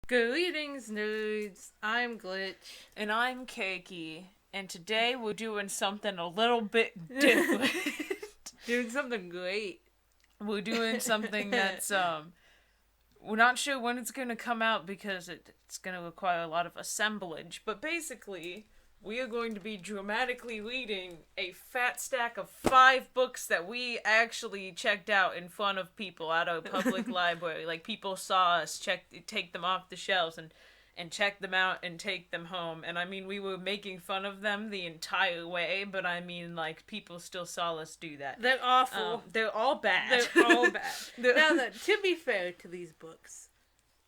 Greetings, nerds. I'm Glitch. And I'm Keiki. And today we're doing something a little bit different. Doing something great. We're doing something that's, we're not sure when it's going to come out because it's going to require a lot of assemblage. But basically, we are going to be dramatically reading a fat stack of 5 books that we actually checked out in front of people at our public library. Like, people saw us take them off the shelves and check them out and take them home. And I mean, we were making fun of them the entire way, but I mean, like, people still saw us do that. They're awful. They're all bad. They're all bad. Now, to be fair to these books,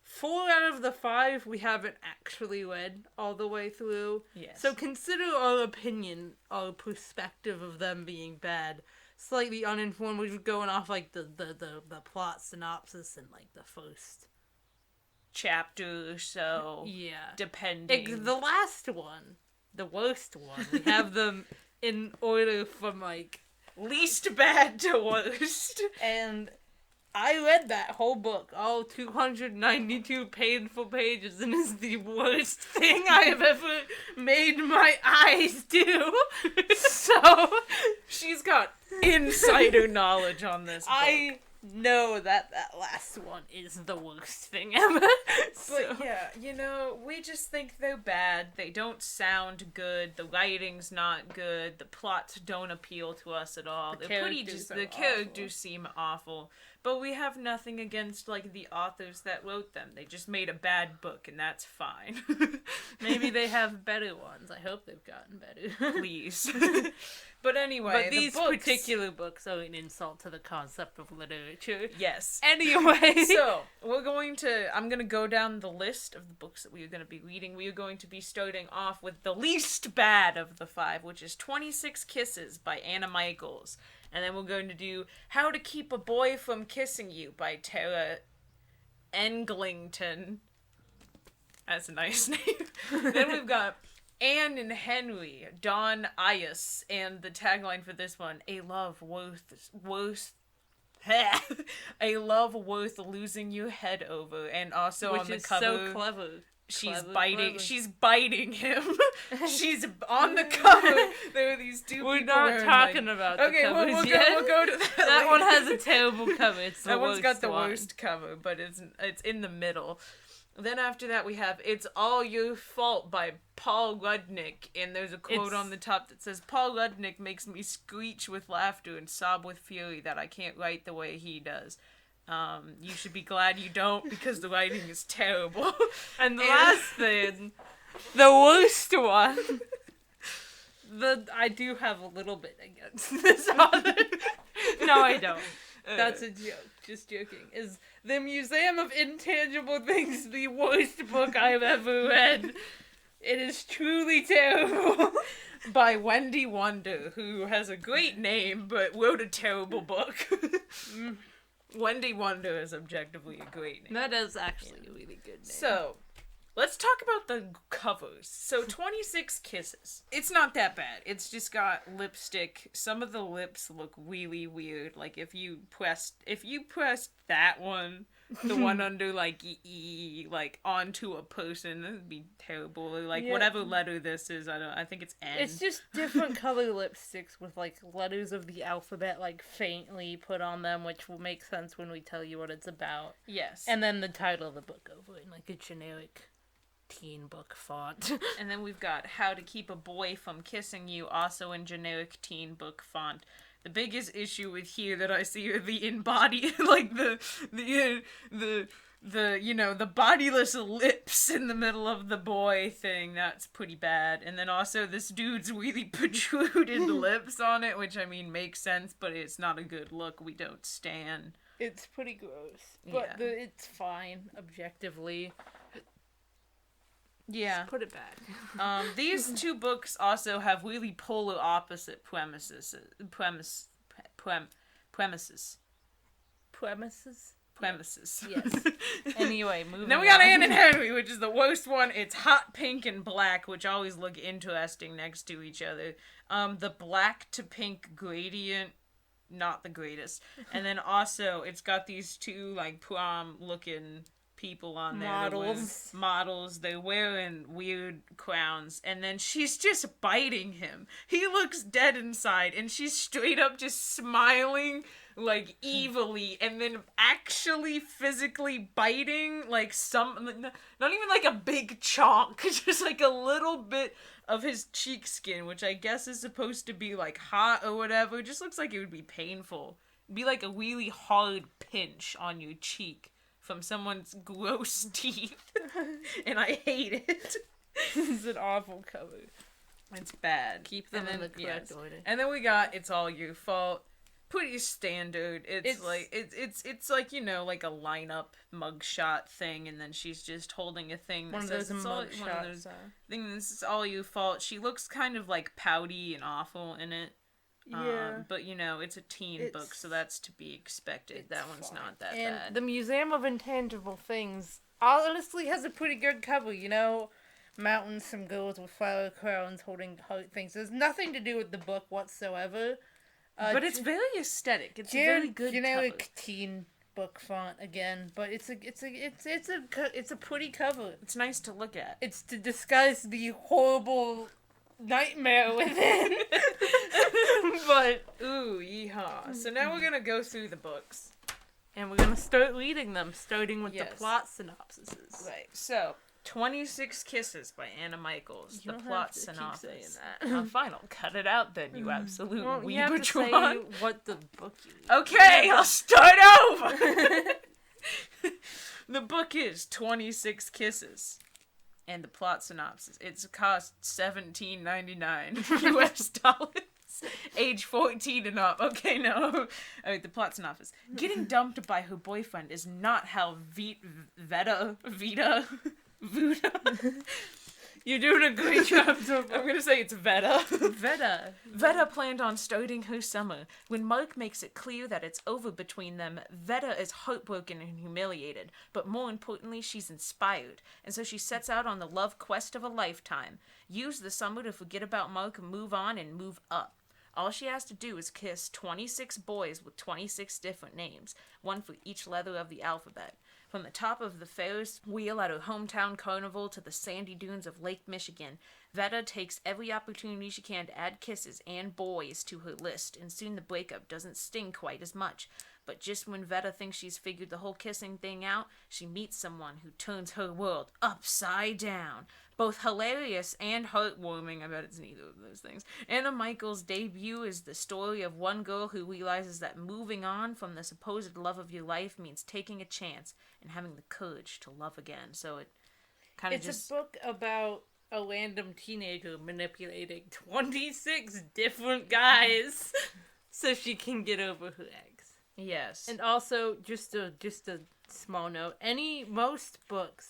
4 out of the 5 we haven't actually read all the way through. Yes. So consider our opinion, our perspective of them being bad, slightly uninformed. We're going off, like, the plot synopsis and, like, the first chapter or so. Yeah. Depending. The last one, the worst one, we have them in order from, like, least bad to worst. And I read that whole book, all 292 painful pages, and it's the worst thing I have ever made my eyes do. So, she's got insider knowledge on this book. I know that last one is the worst thing ever. But yeah, you know, we just think they're bad. They don't sound good. The writing's not good. The plots don't appeal to us at all. The characters seem awful. But we have nothing against, like, the authors that wrote them. They just made a bad book, and that's fine. Maybe they have better ones. I hope they've gotten better. Please. But anyway, but these particular books are an insult to the concept of literature. Yes. Anyway. So, I'm going to go down the list of the books that we are going to be reading. We are going to be starting off with the least bad of the 5, which is 26 Kisses by Anna Michaels. And then we're going to do How to Keep a Boy from Kissing You by Tara Englington. That's a nice name. Then we've got Anne and Henry, Dawn Ias, and the tagline for this one, a love worth a love worth losing your head over. And also which on the is cover, so clever. She's biting him. She's on the cover. There are these two We're people. We're not talking about the covers we'll yet. We'll go to that. That one has a terrible cover. It's the that worst one's got the one. worst cover, but it's in the middle. Then after that we have It's All Your Fault by Paul Rudnick, and there's a quote on the top that says, Paul Rudnick makes me screech with laughter and sob with fury that I can't write the way he does. You should be glad you don't, because the writing is terrible. And the last thing, the worst one, I do have a little bit against this author. No, I don't. That's a joke. Just joking. Is The Museum of Intangible Things the worst book I've ever read? It is truly terrible. By Wendy Wonder, who has a great name, but wrote a terrible book. Wendy Wonder is objectively a great name. That is actually a really good name. So, let's talk about the covers. So, 26 Kisses. It's not that bad. It's just got lipstick. Some of the lips look really weird. Like, if you pressed that one, the one under, like, like, onto a person, that would be terrible. Or, like, whatever letter this is, I think it's N. It's just different color lipsticks with, like, letters of the alphabet, like, faintly put on them, which will make sense when we tell you what it's about. Yes. And then the title of the book over in, like, a generic teen book font. And then we've got How to Keep a Boy from Kissing You, also in generic teen book font. The biggest issue with here that I see are the embodied, like the bodiless lips in the middle of the boy thing. That's pretty bad. And then also this dude's really protruded lips on it, which I mean makes sense, but it's not a good look. We don't stan. It's pretty gross, but it's fine objectively. Yeah. Just put it back. These 2 books also have really polar opposite premises. Premises. Yes. Anyway, moving on. Then we got Anne and Henry, which is the worst one. It's hot pink and black, which always look interesting next to each other. The black to pink gradient, not the greatest. And then also, it's got these 2, like, prom-looking people on there. Models. They're wearing weird crowns. And then she's just biting him. He looks dead inside. And she's straight up just smiling, like, evilly. And then actually physically biting, like, not even like a big chunk. Just like a little bit of his cheek skin, which I guess is supposed to be, like, hot or whatever. It just looks like it would be painful. It'd be like a really hard pinch on your cheek from someone's gross teeth. And I hate it. It's an awful cover. It's bad. Keep them in the correct order. And then we got It's All Your Fault. Pretty standard. It's like, you know, like a lineup mugshot thing, and then she's just holding a thing that says it's all things. It's all your fault. She looks kind of like pouty and awful in it. Yeah. But you know, it's a teen book, so that's to be expected. That one's fine. not that and bad. The Museum of Intangible Things honestly has a pretty good cover, you know? Mountains, some girls with flower crowns holding heart things. There's nothing to do with the book whatsoever. But it's very aesthetic. It's a very good generic teen book font again, but it's a pretty cover. It's nice to look at. It's to disguise the horrible nightmare within. But ooh, yeehaw. So now we're gonna go through the books. And we're gonna start reading them, starting with the plot synopsises. Right. So 26 Kisses by Anna Michaels. The plot synopsis. Keep saying that. I'm fine. I'll cut it out then. You absolute well, you have to say what the book you read. Okay, I'll start over. The book is 26 Kisses, and the plot synopsis. It's cost $17.99 US dollars. Age 14 and up. Okay, no. Alright, the plot synopsis. Getting dumped by her boyfriend is not how Veda. You're doing a great job. I'm gonna say it's Veda. Veda planned on starting her summer. When Mark makes it clear that it's over between them, Veda is heartbroken and humiliated. But more importantly, she's inspired. And so she sets out on the love quest of a lifetime. Use the summer to forget about Mark, move on, and move up. All she has to do is kiss 26 boys with 26 different names, one for each letter of the alphabet. From the top of the Ferris wheel at her hometown carnival to the sandy dunes of Lake Michigan, Veda takes every opportunity she can to add kisses and boys to her list, and soon the breakup doesn't sting quite as much. But just when Veda thinks she's figured the whole kissing thing out, she meets someone who turns her world upside down. Both hilarious and heartwarming. I bet it's neither of those things. Anna Michaels' debut is the story of one girl who realizes that moving on from the supposed love of your life means taking a chance and having the courage to love again. So it kind of It's a book about a random teenager manipulating 26 different guys so she can get over her ex. Yes. And also, just a small note,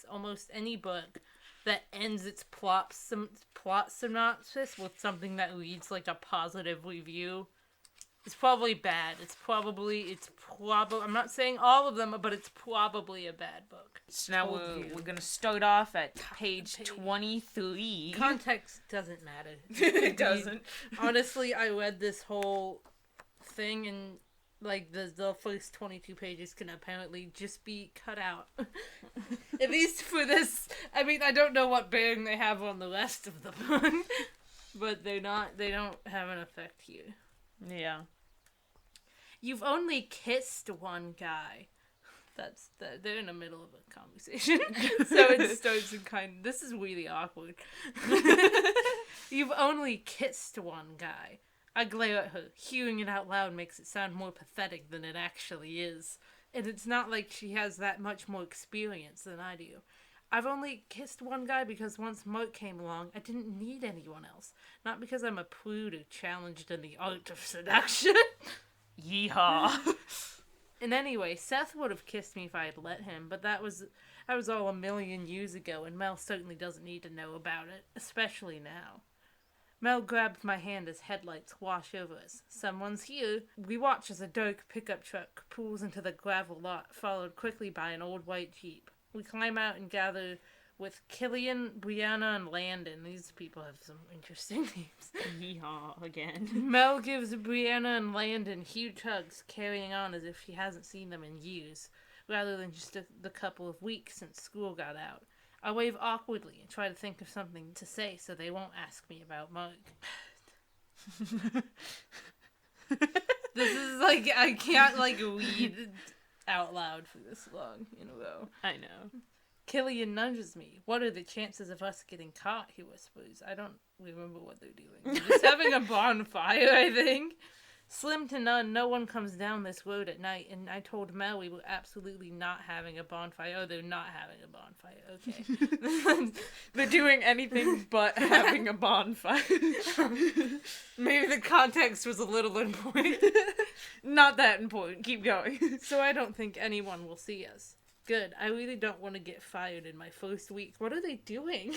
almost any book that ends its plot synopsis with something that reads like a positive review, it's probably bad. It's probably, I'm not saying all of them, but it's probably a bad book. So now we're going to start off at page 23. Context doesn't matter. It doesn't. Honestly, I read this whole thing and like the first 22 pages can apparently just be cut out. At least for this. I mean, I don't know what bearing they have on the rest of the book, but they don't have an effect here. Yeah. You've only kissed one guy. They're in the middle of a conversation. So it starts in this is really awkward. You've only kissed one guy. I glare at her. Hearing it out loud makes it sound more pathetic than it actually is. And it's not like she has that much more experience than I do. I've only kissed one guy because once Mark came along, I didn't need anyone else. Not because I'm a prude or challenged in the art of seduction. Yeehaw. And anyway, Seth would have kissed me if I had let him, but that was all a million years ago, and Mel certainly doesn't need to know about it, especially now. Mel grabs my hand as headlights wash over us. Someone's here. We watch as a dark pickup truck pulls into the gravel lot, followed quickly by an old white Jeep. We climb out and gather with Killian, Brianna, and Landon. These people have some interesting names. Yeehaw again. Mel gives Brianna and Landon huge hugs, carrying on as if she hasn't seen them in years. rather than just the couple of weeks since school got out. I wave awkwardly and try to think of something to say so they won't ask me about Mug. This is like, I can't read out loud for this long in a row. I know. Killian nudges me. What are the chances of us getting caught, he whispers. I don't remember what they're doing. They're just having a bonfire, I think. Slim to none, no one comes down this road at night, and I told Mel we were absolutely not having a bonfire. Oh, they're not having a bonfire, okay. They're doing anything but having a bonfire. Maybe the context was a little important. Not that important. Keep going. So I don't think anyone will see us. Good. I really don't want to get fired in my first week. What are they doing?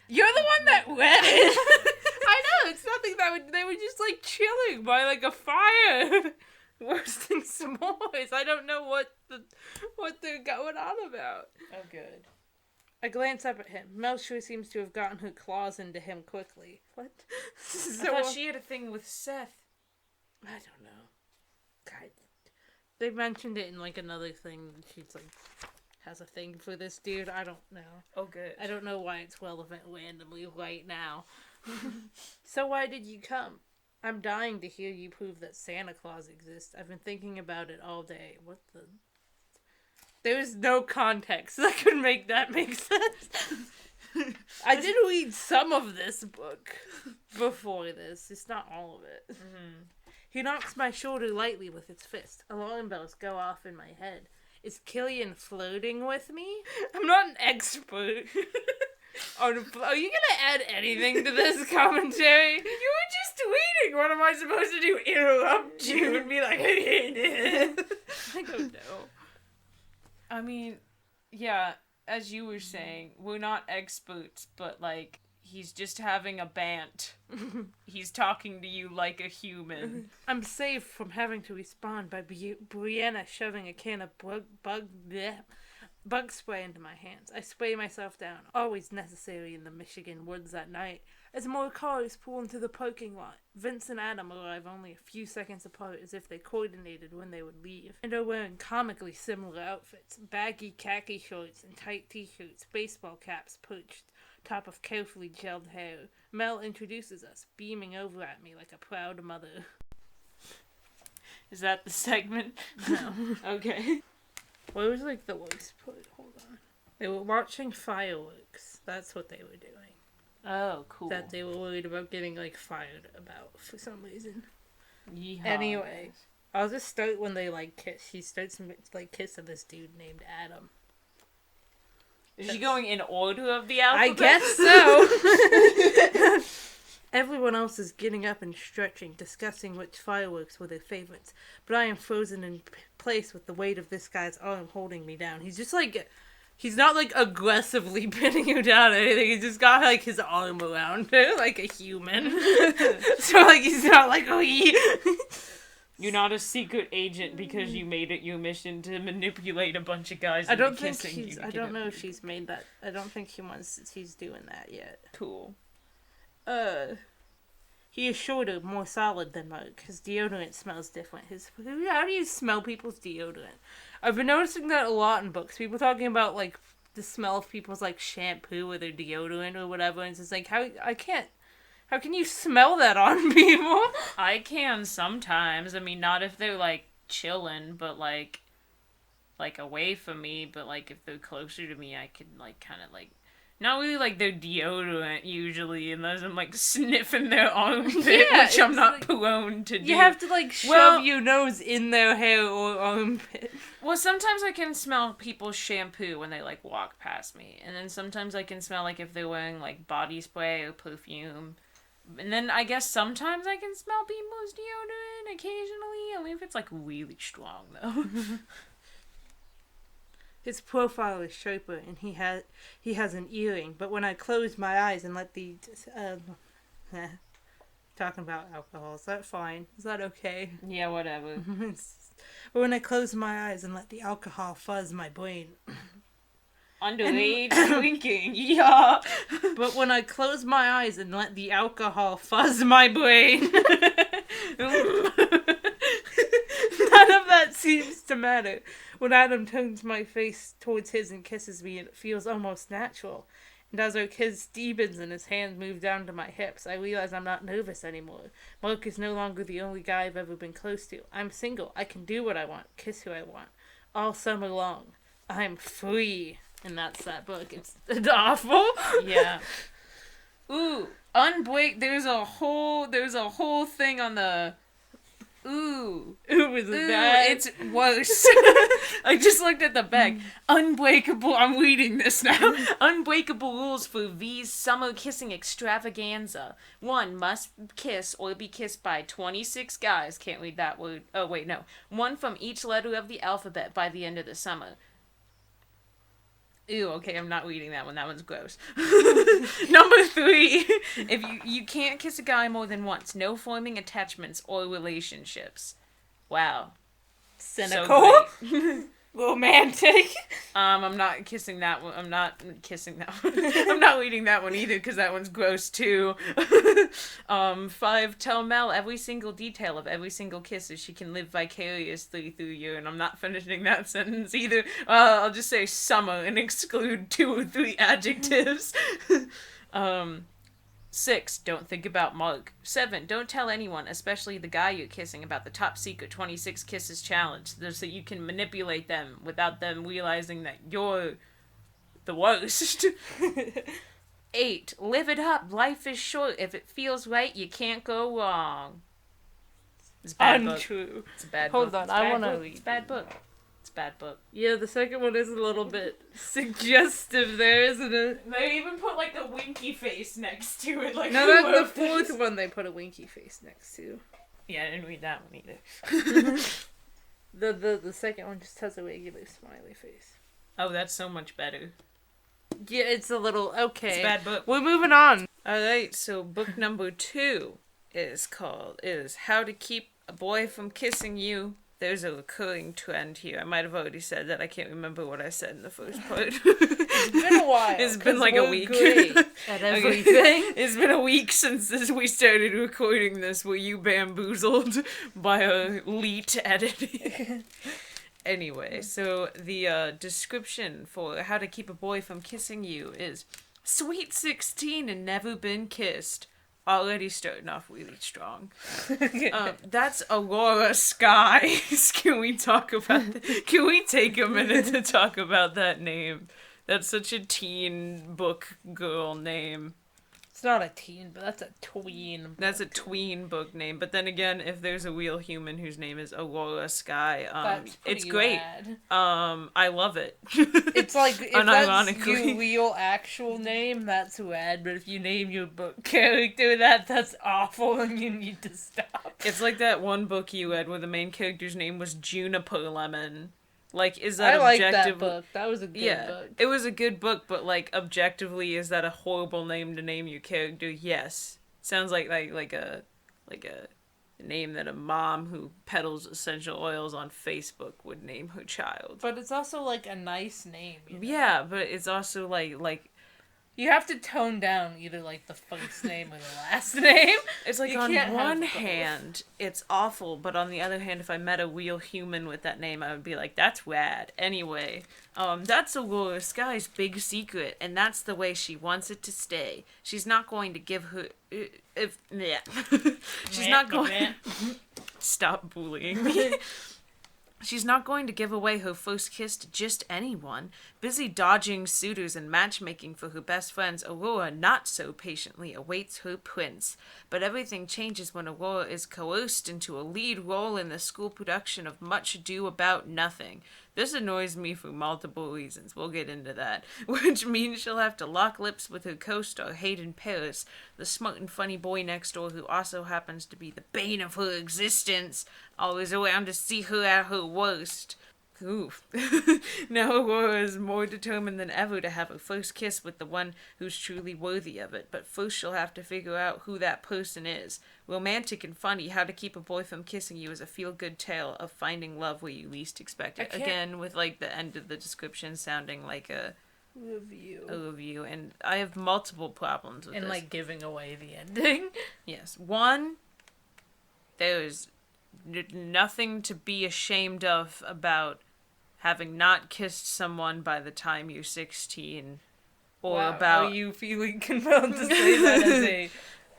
You're the one that read it. I know, it's nothing they were just chilling by a fire. Roasting s'mores. I don't know what they're going on about. Oh, good. I glance up at him. Mel sure seems to have gotten her claws into him quickly. What? I thought she had a thing with Seth. I don't know. God. They mentioned it in another thing. She's has a thing for this dude. I don't know. Oh, good. I don't know why it's relevant randomly right now. So why did you come? I'm dying to hear you prove that Santa Claus exists. I've been thinking about it all day. What the... There's no context that could make that make sense. I did read some of this book before this. It's not all of it. Mm-hmm. He knocks my shoulder lightly with his fist. Alarm bells go off in my head. Is Killian flirting with me? I'm not an expert. Are you gonna add anything to this commentary? You were just reading. What am I supposed to do? Interrupt you and be like, I don't know. I mean, yeah, as you were saying, we're not experts, but he's just having a bant. He's talking to you like a human. I'm saved from having to respond by Brianna shoving a can of bug spray into my hands. I spray myself down, always necessary in the Michigan woods that night, as more cars pull into the parking lot. Vince and Adam arrive only a few seconds apart, as if they coordinated when they would leave, and are wearing comically similar outfits. Baggy khaki shorts and tight t-shirts, baseball caps perched top of carefully gelled hair. Mel introduces us, beaming over at me like a proud mother. Is that the segment? No. Okay. What was the worst part? Hold on. They were watching fireworks. That's what they were doing. Oh, cool. That they were worried about getting fired about for some reason. Yeehaw. Anyway, I'll just start when they kiss. He starts kissing this dude named Adam. Is she going in order of the alphabet? I guess so. Everyone else is getting up and stretching, discussing which fireworks were their favorites. But I am frozen in place with the weight of this guy's arm holding me down. He's just he's not aggressively pinning you down or anything. He's just got his arm around her like a human. So he's not oh You're not a secret agent because you made it your mission to manipulate a bunch of guys. I don't think he's. I don't know if she's made that. I don't think he's doing that yet. Cool. He is shorter, more solid than Mark. His deodorant smells different. How do you smell people's deodorant? I've been noticing that a lot in books. People talking about the smell of people's shampoo or their deodorant or whatever, and it's just how can you smell that on people? I can sometimes. I mean, not if they're chilling, but away from me. But if they're closer to me, I can kind of not really their deodorant usually, unless I'm sniffing their armpit, yeah, which I'm not prone to do. You have to shove your nose in their hair or armpit. Well, sometimes I can smell people's shampoo when they walk past me, and then sometimes I can smell if they're wearing body spray or perfume. And then I guess sometimes I can smell people's deodorant occasionally, only if it's really strong though. His profile is sharper, and he has an earring. But when I close my eyes and let the talking about alcohol, is that fine? Is that okay? Yeah, whatever. But when I close my eyes and let the alcohol fuzz my brain. Underage drinking, yeah. But when I close my eyes and let the alcohol fuzz my brain. None of that seems to matter. When Adam turns my face towards his and kisses me, it feels almost natural. And as our kiss deepens and his hands move down to my hips, I realize I'm not nervous anymore. Mark is no longer the only guy I've ever been close to. I'm single. I can do what I want, kiss who I want, all summer long. I'm free. And that's that book. It's awful. Yeah. Ooh, there's a whole thing on the... Ooh, is it bad? It's worse. I just looked at the back. Unbreakable. I'm reading this now. Unbreakable rules for V's summer kissing extravaganza. 1, must kiss or be kissed by 26 guys. Can't read that word. Oh, wait, no. 1 from each letter of the alphabet by the end of the summer. Ew, okay, I'm not reading that one. That one's gross. Number 3, if you can't kiss a guy more than once. No forming attachments or relationships. Wow. Cynical. So romantic. I'm not kissing that one. I'm not kissing that one. I'm not reading that one either because that one's gross too. 5, tell Mel every single detail of every single kiss so she can live vicariously through you. And I'm not finishing that sentence either. I'll just say summer and exclude 2 or 3 adjectives. 6, don't think about Mark. 7, don't tell anyone, especially the guy you're kissing, about the top secret 26 kisses challenge, so you can manipulate them without them realizing that you're the worst. 8, live it up. Life is short. If it feels right, you can't go wrong. It's a bad Untrue. Book. It's a bad Hold book. on, I want to read. It's a bad book. It's a bad book. Yeah, the second one is a little bit suggestive there, isn't it? They even put, like, the winky face next to it. Like, no, that's the 4th one they put a winky face next to. Yeah, I didn't read that one either. The second one just has a regular smiley face. Oh, that's so much better. Yeah, it's a little... Okay. It's a bad book. We're moving on. Alright, so book number 2 is How to Keep a Boy from Kissing You. There's a recurring trend here. I might have already said that. I can't remember what I said in the first part. It's been a while. It's been like a week. Great at everything. It's been a week since we started recording this. Were you bamboozled by a leet editing? Anyway, so the description for how to keep a boy from kissing you is sweet 16 and never been kissed. Already starting off really strong. That's Aurora Skies. Can we talk about that? Can we take a minute to talk about that name? That's such a teen book girl name. It's not a teen, but that's a tween book. That's a tween book name. But then again, if there's a real human whose name is Aurora Sky, it's great. Rad. I love it. It's like, if that's your real actual name, that's rad. But if you name your book character that's awful and you need to stop. It's like that one book you read where the main character's name was Juniper Lemon. Like, is that I objective? like that book. That was a good book. It was a good book, but, like, objectively, is that a horrible name to name your character? Yes. Sounds like a name that a mom who peddles essential oils on Facebook would name her child. But it's also, like, a nice name. You know? Yeah, but it's also, like... You have to tone down either, like, the first name or the last name. It's like, on one hand, it's awful, but on the other hand, if I met a real human with that name, I would be like, that's rad. Anyway, that's Aurora Sky's big secret, and that's the way she wants it to stay. She's not going to give her... She's not going... Stop bullying me. She's not going to give away her first kiss to just anyone. Busy dodging suitors and matchmaking for her best friends, Aurora not so patiently awaits her prince. But everything changes when Aurora is coerced into a lead role in the school production of Much Ado About Nothing. This annoys me for multiple reasons. We'll get into that. Which means she'll have to lock lips with her co-star, Hayden Paris, the smart and funny boy next door who also happens to be the bane of her existence, always around to see her at her worst. Oof. Now Aurora is more determined than ever to have her first kiss with the one who's truly worthy of it, but first she'll have to figure out who that person is. Romantic and funny, How to Keep a Boy from Kissing You is a feel-good tale of finding love where you least expect it. Again, with, like, the end of the description sounding like a review, and I have multiple problems with this. And, like, giving away the ending. Yes. One, there's nothing to be ashamed of about having not kissed someone by the time you're 16, or Wow, about... Are you feeling compelled to say that as a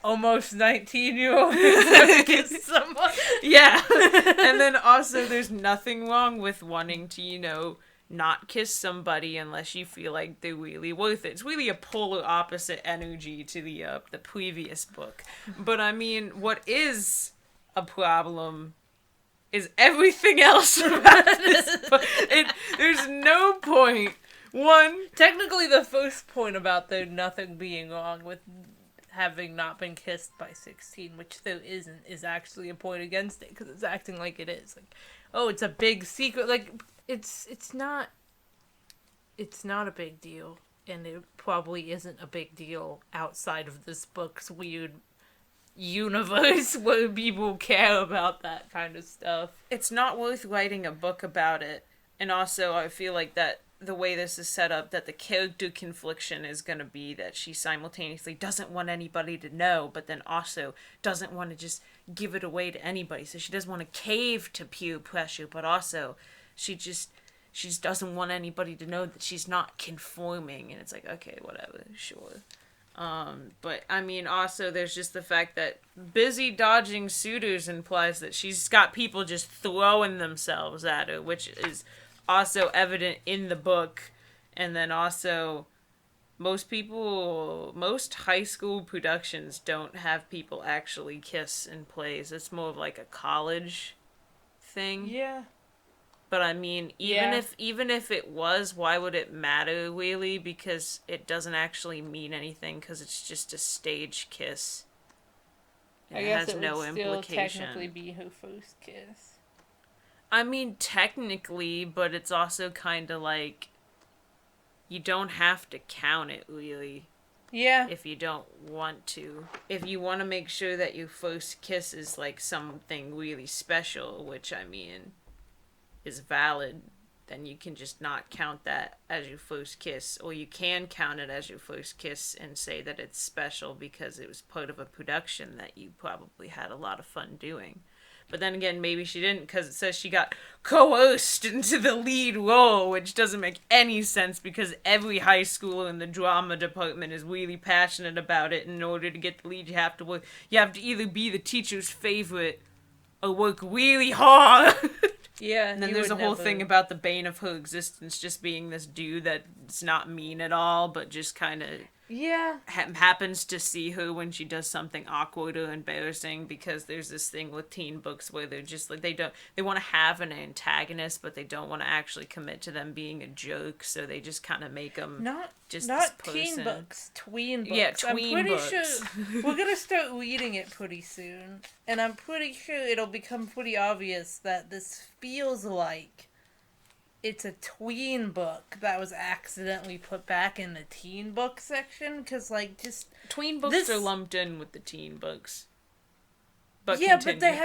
almost 19-year-old who's never kissed someone? Yeah. And then also there's nothing wrong with wanting to, not kiss somebody unless you feel like they're really worth it. It's really a polar opposite energy to the previous book. But I mean, what is a problem is everything else about this book. There's no point. One, Technically, the first point about there nothing being wrong with having not been kissed by 16, which there isn't, is actually a point against it, because it's acting like it is. Like, oh, it's a big secret. Like, it's not a big deal, and it probably isn't a big deal outside of this book's weird universe where people care about that kind of stuff. it's not worth writing a book about it. And also, I feel like that the way this is set up, that the character confliction is going to be that she simultaneously doesn't want anybody to know, but then also doesn't want to just give it away to anybody. So she doesn't want to cave to peer pressure, but also she just doesn't want anybody to know that she's not conforming. And it's like, okay, whatever, sure. But I mean, also there's just the fact that busy dodging suitors implies that she's got people just throwing themselves at her, which is also evident in the book. And then also most high school productions don't have people actually kiss in plays. It's more of like a college thing. Yeah. But I mean, even if it was, why would it matter really? Because it doesn't actually mean anything, because it's just a stage kiss. I guess it would still technically be her first kiss. I mean, technically, but it's also kind of like, you don't have to count it, really. Yeah. If you don't want to. If you want to make sure that your first kiss is, like, something really special, which, I mean, is valid, then you can just not count that as your first kiss. Or you can count it as your first kiss and say that it's special because it was part of a production that you probably had a lot of fun doing. But then again, maybe she didn't, because it says she got coerced into the lead role, which doesn't make any sense, because every high schooler in the drama department is really passionate about it. In order to get the lead, you have to either be the teacher's favorite or work really hard. Yeah. And then there's a whole thing about the bane of her existence just being this dude that's not mean at all, but just kind of happens to see her when she does something awkward or embarrassing, because there's this thing with teen books where they're just like, they want to have an antagonist, but they don't want to actually commit to them being a joke, so they just kind of make them not this teen books, tween books. Yeah, tween I'm pretty books. sure we're gonna start reading it pretty soon, and I'm pretty sure it'll become pretty obvious that this feels like it's a tween book that was accidentally put back in the teen book section, because, like, just... Tween books are lumped in with the teen books. But yeah, continue.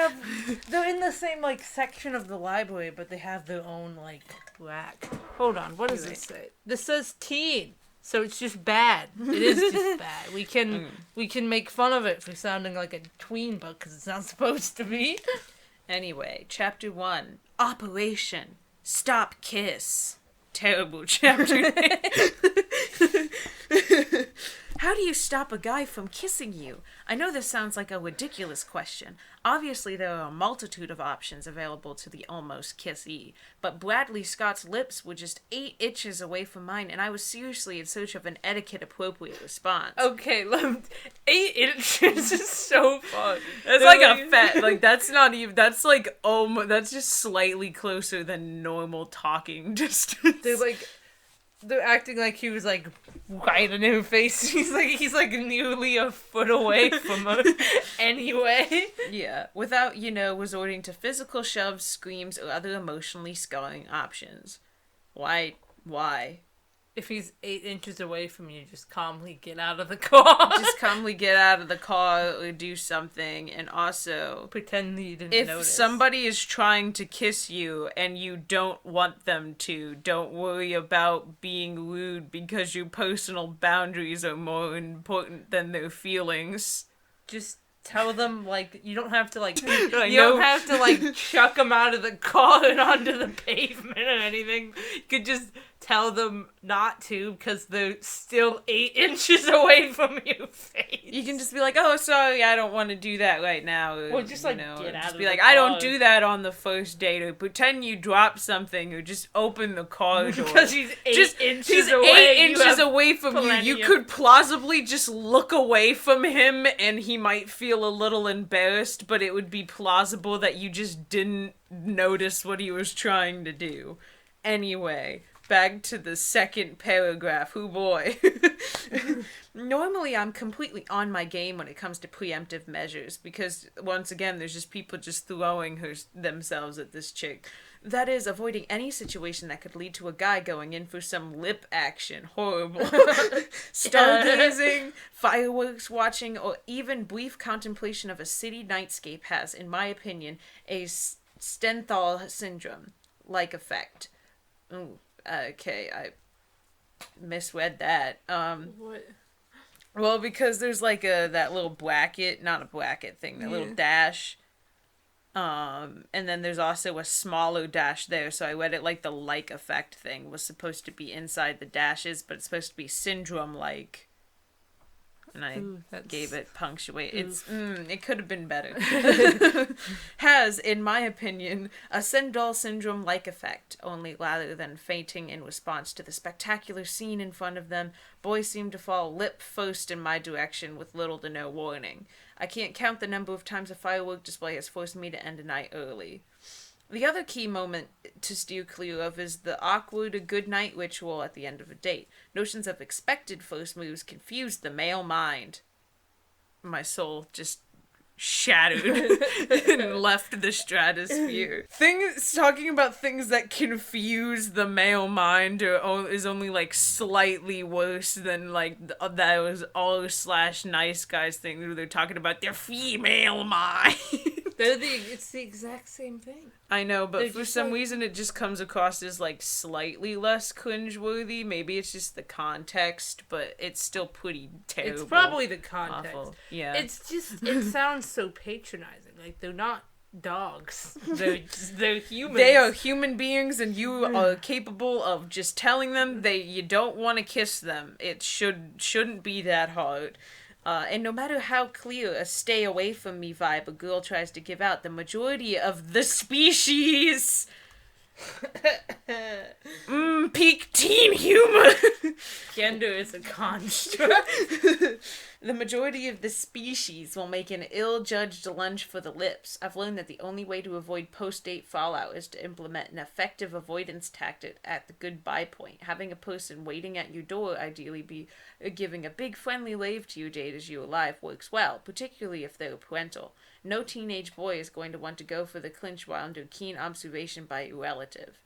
but they're in the same, like, section of the library, but they have their own, like, rack. Hold on, what does this say? This says teen, so it's just bad. It is just bad. We can make fun of it for sounding like a tween book, because it's not supposed to be. Anyway, Chapter 1, Operation Stop Kiss. Terrible chapter. How do you stop a guy from kissing you? I know this sounds like a ridiculous question. Obviously, there are a multitude of options available to the almost kissee, but Bradley Scott's lips were just 8 inches away from mine, and I was seriously in search of an etiquette-appropriate response. Okay, 8 inches is so far. That's like a fat, like, that's not even, that's like, that's just slightly closer than normal talking distance. They're acting like he was, like, right in her face. He's like nearly a foot away from her anyway. Yeah, without, resorting to physical shoves, screams, or other emotionally scarring options. Why? If he's 8 inches away from you, just calmly get out of the car. Just calmly get out of the car or do something. And also, pretend you didn't notice. If somebody is trying to kiss you and you don't want them to, don't worry about being rude, because your personal boundaries are more important than their feelings. Just tell them, like, you don't have to, like, Like, you don't have to, like, chuck them out of the car and onto the pavement or anything. You could just tell them not to, because they're still 8 inches away from your face. You can just be like, oh, sorry, I don't want to do that right now. Or just, like, get out just just of be the like, I don't car. do that on the first date, or pretend you dropped something, or just open the car door. Because he's 8 inches away. 8 inches away from you. You could plausibly just look away from him, and he might feel a little embarrassed, but it would be plausible that you just didn't notice what he was trying to do. Anyway, back to the second paragraph. Hoo boy. Normally, I'm completely on my game when it comes to preemptive measures, because, once again, there's just people just throwing themselves at this chick. That is, avoiding any situation that could lead to a guy going in for some lip action. Horrible. Stargazing, fireworks watching, or even brief contemplation of a city nightscape has, in my opinion, a Stenthal syndrome-like effect. Ooh, okay, I misread that. What? Well, because there's like that little bracket, not a bracket thing, that little dash. And then there's also a smaller dash there, so I read it like the like effect thing was supposed to be inside the dashes, but it's supposed to be syndrome-like. And I gave it punctuate. It could have been better. Has, in my opinion, a Sendal syndrome-like effect, only rather than fainting in response to the spectacular scene in front of them, boys seem to fall lip first in my direction with little to no warning. I can't count the number of times a firework display has forced me to end a night early. The other key moment to steer clear of is the awkward goodnight ritual at the end of a date. Notions of expected first moves confuse the male mind. My soul just shattered and left the stratosphere. Talking about things that confuse the male mind is only like slightly worse than like that was all/nice guys thing where they're talking about their female mind. It's the exact same thing. I know, but for some reason it just comes across as like slightly less cringeworthy. Maybe it's just the context, but it's still pretty terrible. It's probably the context. Awful. Yeah. It's just, it sounds so patronizing. Like, they're not dogs. They're humans. They are human beings, and you are capable of just telling them you don't want to kiss them. It shouldn't be that hard. And no matter how clear a stay away from me vibe a girl tries to give out, the majority of the species... peak teen humor! Gender is a construct. The majority of the species will make an ill-judged lunge for the lips. I've learned that the only way to avoid post-date fallout is to implement an effective avoidance tactic at the goodbye point. Having a person waiting at your door, ideally be giving a big friendly wave to your date as you arrive, works well, particularly if they're parental. No teenage boy is going to want to go for the clinch while under keen observation by a relative.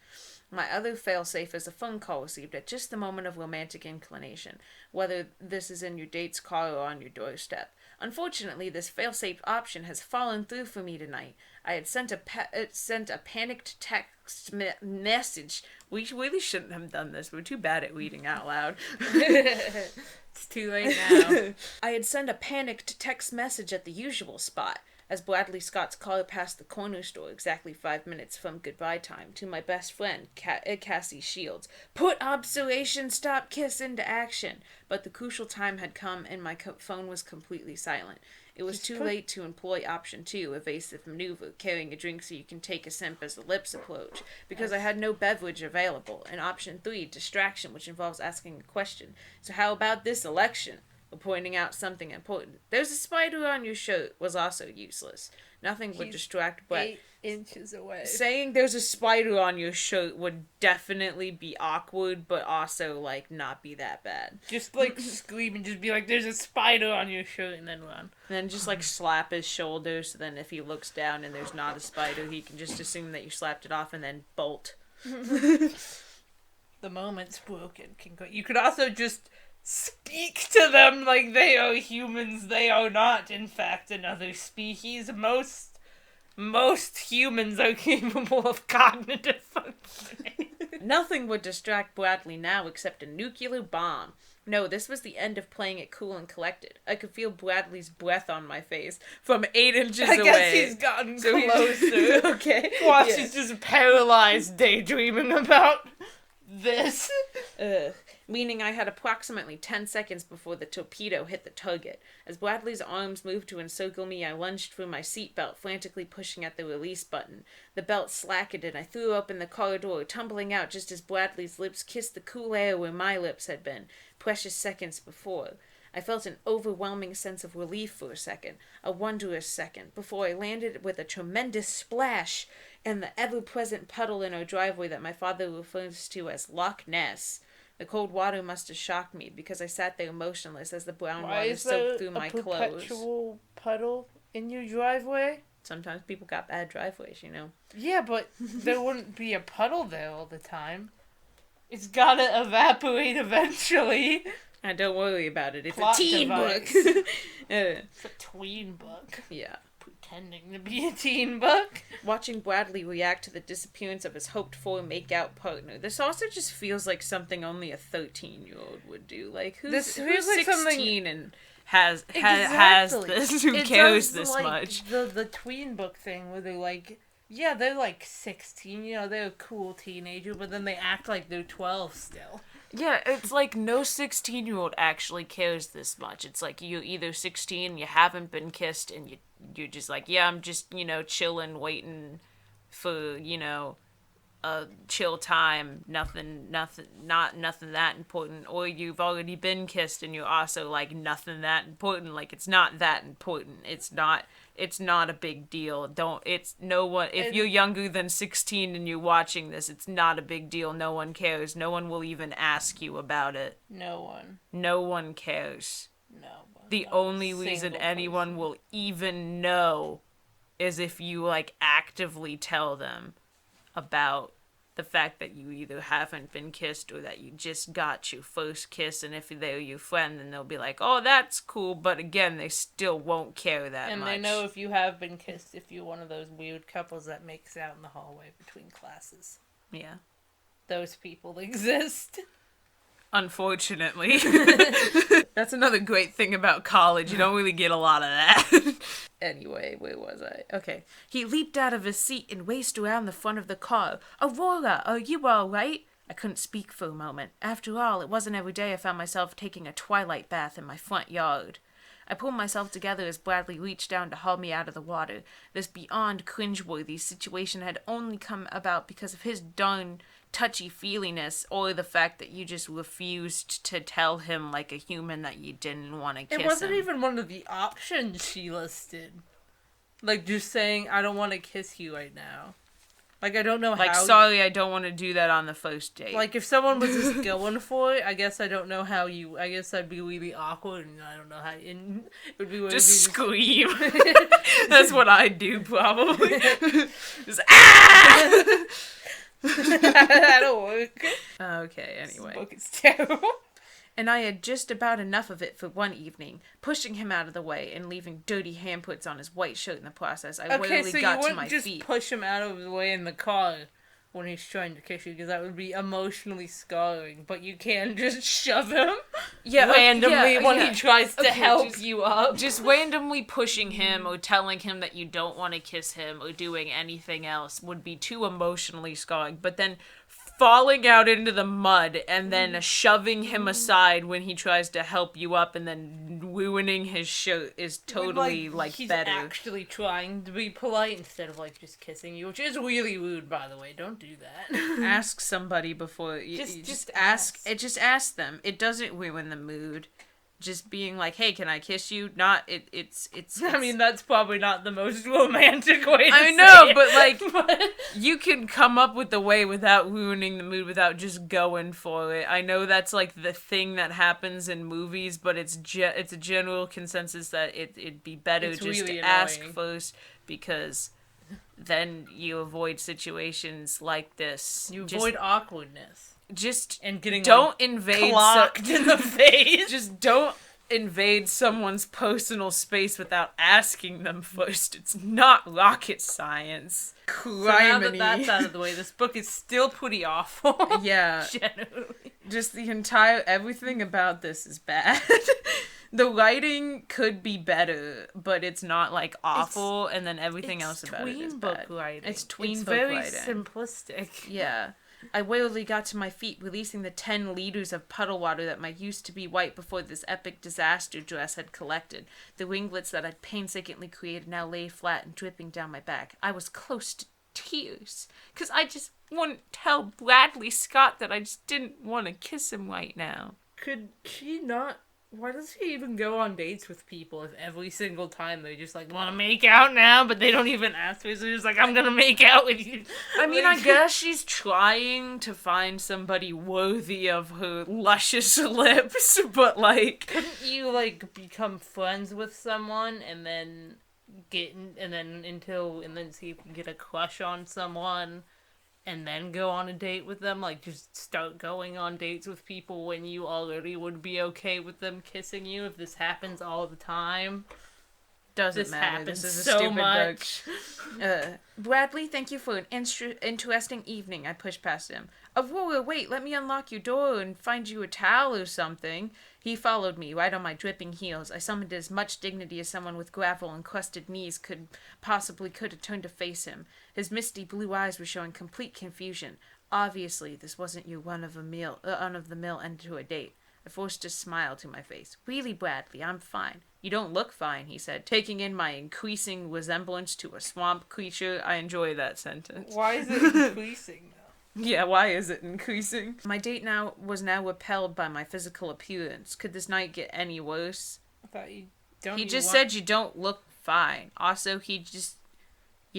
My other failsafe is a phone call received at just the moment of romantic inclination, whether this is in your date's car or on your doorstep. Unfortunately, this failsafe option has fallen through for me tonight. I had sent a panicked text message. We really shouldn't have done this. We're too bad at reading out loud. It's too late now. I had sent a panicked text message at the usual spot, as Bradley Scott's car passed the corner store exactly 5 minutes from goodbye time, to my best friend, Cassie Shields. Put observation stop kiss into action. But the crucial time had come and my phone was completely silent. It was too late to employ option 2, evasive maneuver, carrying a drink so you can take a sip as the lips approach, because I had no beverage available, and option 3, distraction, which involves asking a question. So how about this election? Or pointing out something important. There's a spider on your shirt was also useless. Nothing would distract Brett. 8 inches away. Saying there's a spider on your shirt would definitely be awkward, but also, like, not be that bad. Just, like, scream and just be like, there's a spider on your shirt, and then run. And then just, like, slap his shoulder, so then if he looks down and there's not a spider, he can just assume that you slapped it off and then bolt. The moment's broken. You could also just speak to them like they are humans. They are not, in fact, another species. Most humans are capable of cognitive functioning. Nothing would distract Bradley now except a nuclear bomb. No, this was the end of playing it cool and collected. I could feel Bradley's breath on my face from 8 inches away. I guess he's gotten closer. Okay. Watch, he's just paralyzed daydreaming about this. Meaning I had approximately 10 seconds before the torpedo hit the target. As Bradley's arms moved to encircle me, I lunged through my seatbelt, frantically pushing at the release button. The belt slackened and I threw open the car door, tumbling out just as Bradley's lips kissed the cool air where my lips had been, precious seconds before. I felt an overwhelming sense of relief for a second, a wondrous second, before I landed with a tremendous splash in the ever-present puddle in our driveway that my father refers to as Loch Ness. The cold water must have shocked me, because I sat there motionless as the brown water soaked through my clothes. Why is there a perpetual puddle in your driveway? Sometimes people got bad driveways, you know. Yeah, but there wouldn't be a puddle there all the time. It's gotta evaporate eventually. And don't worry about it. It's Plot a teen device. book. It's a tween book. Yeah. Pretending to be a teen book. Watching Bradley react to the disappearance of his hoped-for make-out partner. This also just feels like something only a 13-year-old would do. Like, who's This feels like 16 and has Exactly. this? Who It cares does, this like, much? The tween book thing where they're like, yeah, they're like 16, you know, they're a cool teenager, but then they act like they're 12 still. Yeah, it's like no 16-year-old actually cares this much. It's like you're either 16, you haven't been kissed, and you're just like, yeah, I'm just, you know, chilling, waiting for, you know, a chill time, nothing that important. Or you've already been kissed and you're also like, nothing that important. Like, it's not that important. It's not a big deal. If you're younger than 16 and you're watching this, it's not a big deal. No one cares. No one will even ask you about it. No one. No one cares. No one. The only reason anyone will even know is if you, like, actively tell them about the fact that you either haven't been kissed or that you just got your first kiss, and if they're your friend, then they'll be like, oh, that's cool, but again, they still won't care that much. And they know if you have been kissed, if you're one of those weird couples that makes out in the hallway between classes. Yeah. Those people exist. Unfortunately. That's another great thing about college. You don't really get a lot of that. Anyway, where was I? Okay. He leaped out of his seat and raced around the front of the car. Aurora, are you all right? I couldn't speak for a moment. After all, it wasn't every day I found myself taking a twilight bath in my front yard. I pulled myself together as Bradley reached down to haul me out of the water. This beyond cringeworthy situation had only come about because of his darn touchy-feeliness, or the fact that you just refused to tell him like a human that you didn't want to kiss him. It wasn't even one of the options she listed. Like, just saying, I don't want to kiss you right now. Like, I don't know how... Like, sorry, I don't want to do that on the first date. Like, if someone was just going for it, I guess I don't know how you... I guess I'd be really awkward, and I don't know how... And it would be weird just scream. That's what I'd do, probably. Just, ah! That'll work. Okay, anyway. This book is terrible. And I had just about enough of it for one evening, pushing him out of the way and leaving dirty handprints on his white shirt in the process. I rarely got to my feet. Okay, so you wouldn't just push him out of the way in the car when he's trying to kiss you, because that would be emotionally scarring, but you can just shove him randomly when he tries to help you up. Just randomly pushing him or telling him that you don't want to kiss him or doing anything else would be too emotionally scarring, but then falling out into the mud and then shoving him aside when he tries to help you up and then ruining his shirt is totally, he's better. He's actually trying to be polite instead of, just kissing you, which is really rude, by the way. Don't do that. Ask somebody before... Just ask them. It doesn't ruin the mood. Just being like, hey, can I kiss you? It's I mean, that's probably not the most romantic way to I know, say but you can come up with the way without ruining the mood, without just going for it. I know that's the thing that happens in movies, but it's a general consensus that it'd be better just really to annoying. ask first, because then you avoid situations like this. You avoid awkwardness. Just and getting don't invade clocked in the face. Just don't invade someone's personal space without asking them first. It's not rocket science. So now that Criminy. that's out of the way, this book is still pretty awful. Yeah. Generally. Just everything about this is bad. The writing could be better, but it's not, like, awful, and then everything else about it is bad. Writing. It's tween it's book very writing. simplistic. Yeah. I wailily got to my feet, releasing the 10 liters of puddle water that might used to be white before this epic disaster dress had collected. The ringlets that I'd painstakingly created now lay flat and dripping down my back. I was close to tears, because I just wouldn't tell Bradley Scott that I just didn't want to kiss him right now. Could she not... Why does she even go on dates with people if every single time they just, like, want to make out now, but they don't even ask her, so they're just like, I'm gonna make out with you. I mean, I guess she's trying to find somebody worthy of her luscious lips, but, like... Couldn't you, like, become friends with someone and then see if you can get a crush on someone and then go on a date with them? Like, just start going on dates with people when you already would be okay with them kissing you if this happens all the time? Doesn't matter. This This is a so stupid much. book. Bradley, thank you for an interesting evening. I pushed past him. Aurora, wait, let me unlock your door and find you a towel or something. He followed me, right on my dripping heels. I summoned as much dignity as someone with gravel-encrusted knees could have turned to face him. His misty blue eyes were showing complete confusion. Obviously, this wasn't your run-of-the-mill end to a date. I forced a smile to my face. Really, Bradley, I'm fine. You don't look fine, he said, taking in my increasing resemblance to a swamp creature. I enjoy that sentence. Why is it increasing, though? Yeah, why is it increasing? My date was now repelled by my physical appearance. Could this night get any worse? I thought you said you don't look fine. Also, you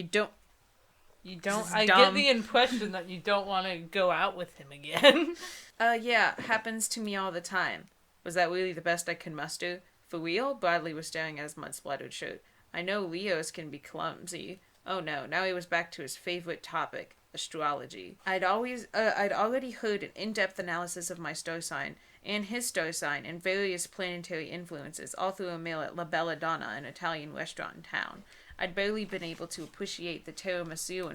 don't. I get the impression that you don't want to go out with him again. Yeah, happens to me all the time. Was that really the best I could muster? For real? Bradley was staring at his mud-splattered shirt. I know Leos can be clumsy. Oh no, now he was back to his favorite topic, astrology. I'd already heard an in-depth analysis of my star sign, and his star sign, and various planetary influences, all through a meal at La Bella Donna, an Italian restaurant in town. I'd barely been able to appreciate the tiramisu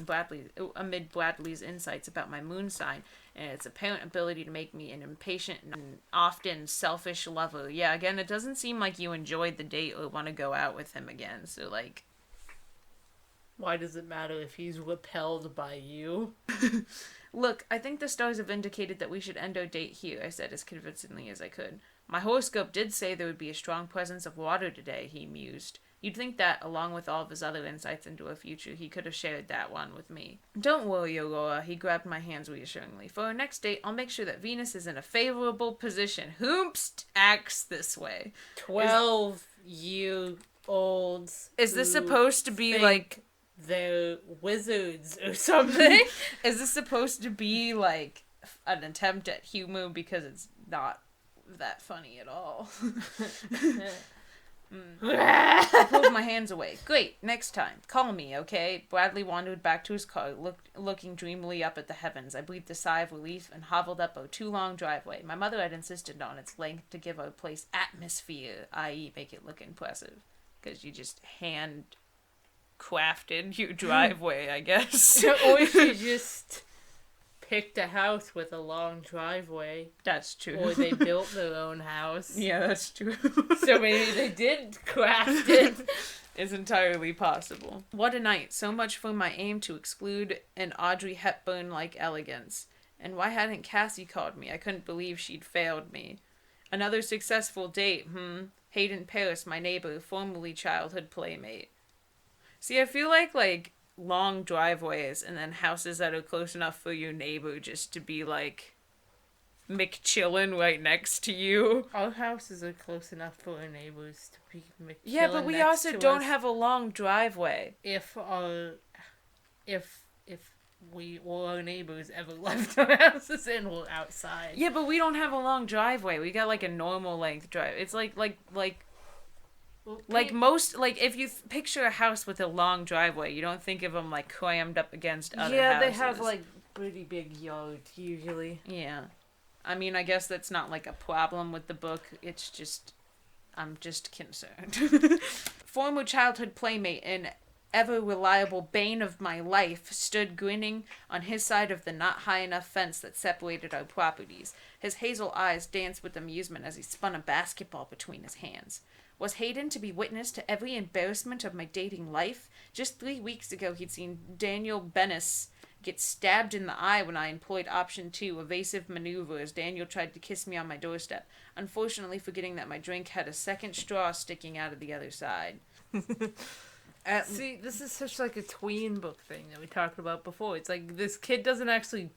amid Bradley's insights about my moon sign and its apparent ability to make me an impatient and often selfish lover. Yeah, again, it doesn't seem like you enjoyed the date or want to go out with him again, so, like... Why does it matter if he's repelled by you? Look, I think the stars have indicated that we should end our date here, I said as convincingly as I could. My horoscope did say there would be a strong presence of water today, he mused. You'd think that, along with all of his other insights into a future, he could have shared that one with me. Don't worry, Aurora, he grabbed my hands reassuringly. For our next date, I'll make sure that Venus is in a favorable position. Whomst acts this way. 12-year-olds. Is this supposed to be, like... They're wizards or something? Is this supposed to be, like, an attempt at humor because it's not that funny at all? I pulled my hands away. Great, next time. Call me, okay? Bradley wandered back to his car, looking dreamily up at the heavens. I breathed a sigh of relief and hobbled up a too-long driveway. My mother had insisted on its length to give our place atmosphere, i.e. make it look impressive. Because you just hand-crafted your driveway, I guess. Or she just picked a house with a long driveway. That's true. Or they built their own house. Yeah, that's true. So maybe they did craft it. It's entirely possible. What a night. So much for my aim to exclude an Audrey Hepburn-like elegance. And why hadn't Cassie called me? I couldn't believe she'd failed me. Another successful date, Hayden Paris, my neighbor, formerly childhood playmate. See, I feel like long driveways and then houses that are close enough for your neighbor just to be, like, McChillin right next to you. Our houses are close enough for our neighbors to be McChillin. Yeah, but we also don't have a long driveway. If our neighbors ever left our houses and were outside. Yeah, but we don't have a long driveway. We got, like, a normal length drive. It's like most, like, if you picture a house with a long driveway, you don't think of them, like, crammed up against other houses. Yeah, they have, like, pretty big yards, usually. Yeah. I mean, I guess that's not, like, a problem with the book. It's just I'm just concerned. Former childhood playmate and ever-reliable bane of my life stood grinning on his side of the not-high-enough fence that separated our properties. His hazel eyes danced with amusement as he spun a basketball between his hands. Was Hayden to be witness to every embarrassment of my dating life? Just 3 weeks ago, he'd seen Daniel Bennis get stabbed in the eye when I employed option 2, evasive maneuver, as Daniel tried to kiss me on my doorstep, unfortunately forgetting that my drink had a second straw sticking out of the other side. See, this is such like a tween book thing that we talked about before. It's like this kid doesn't actually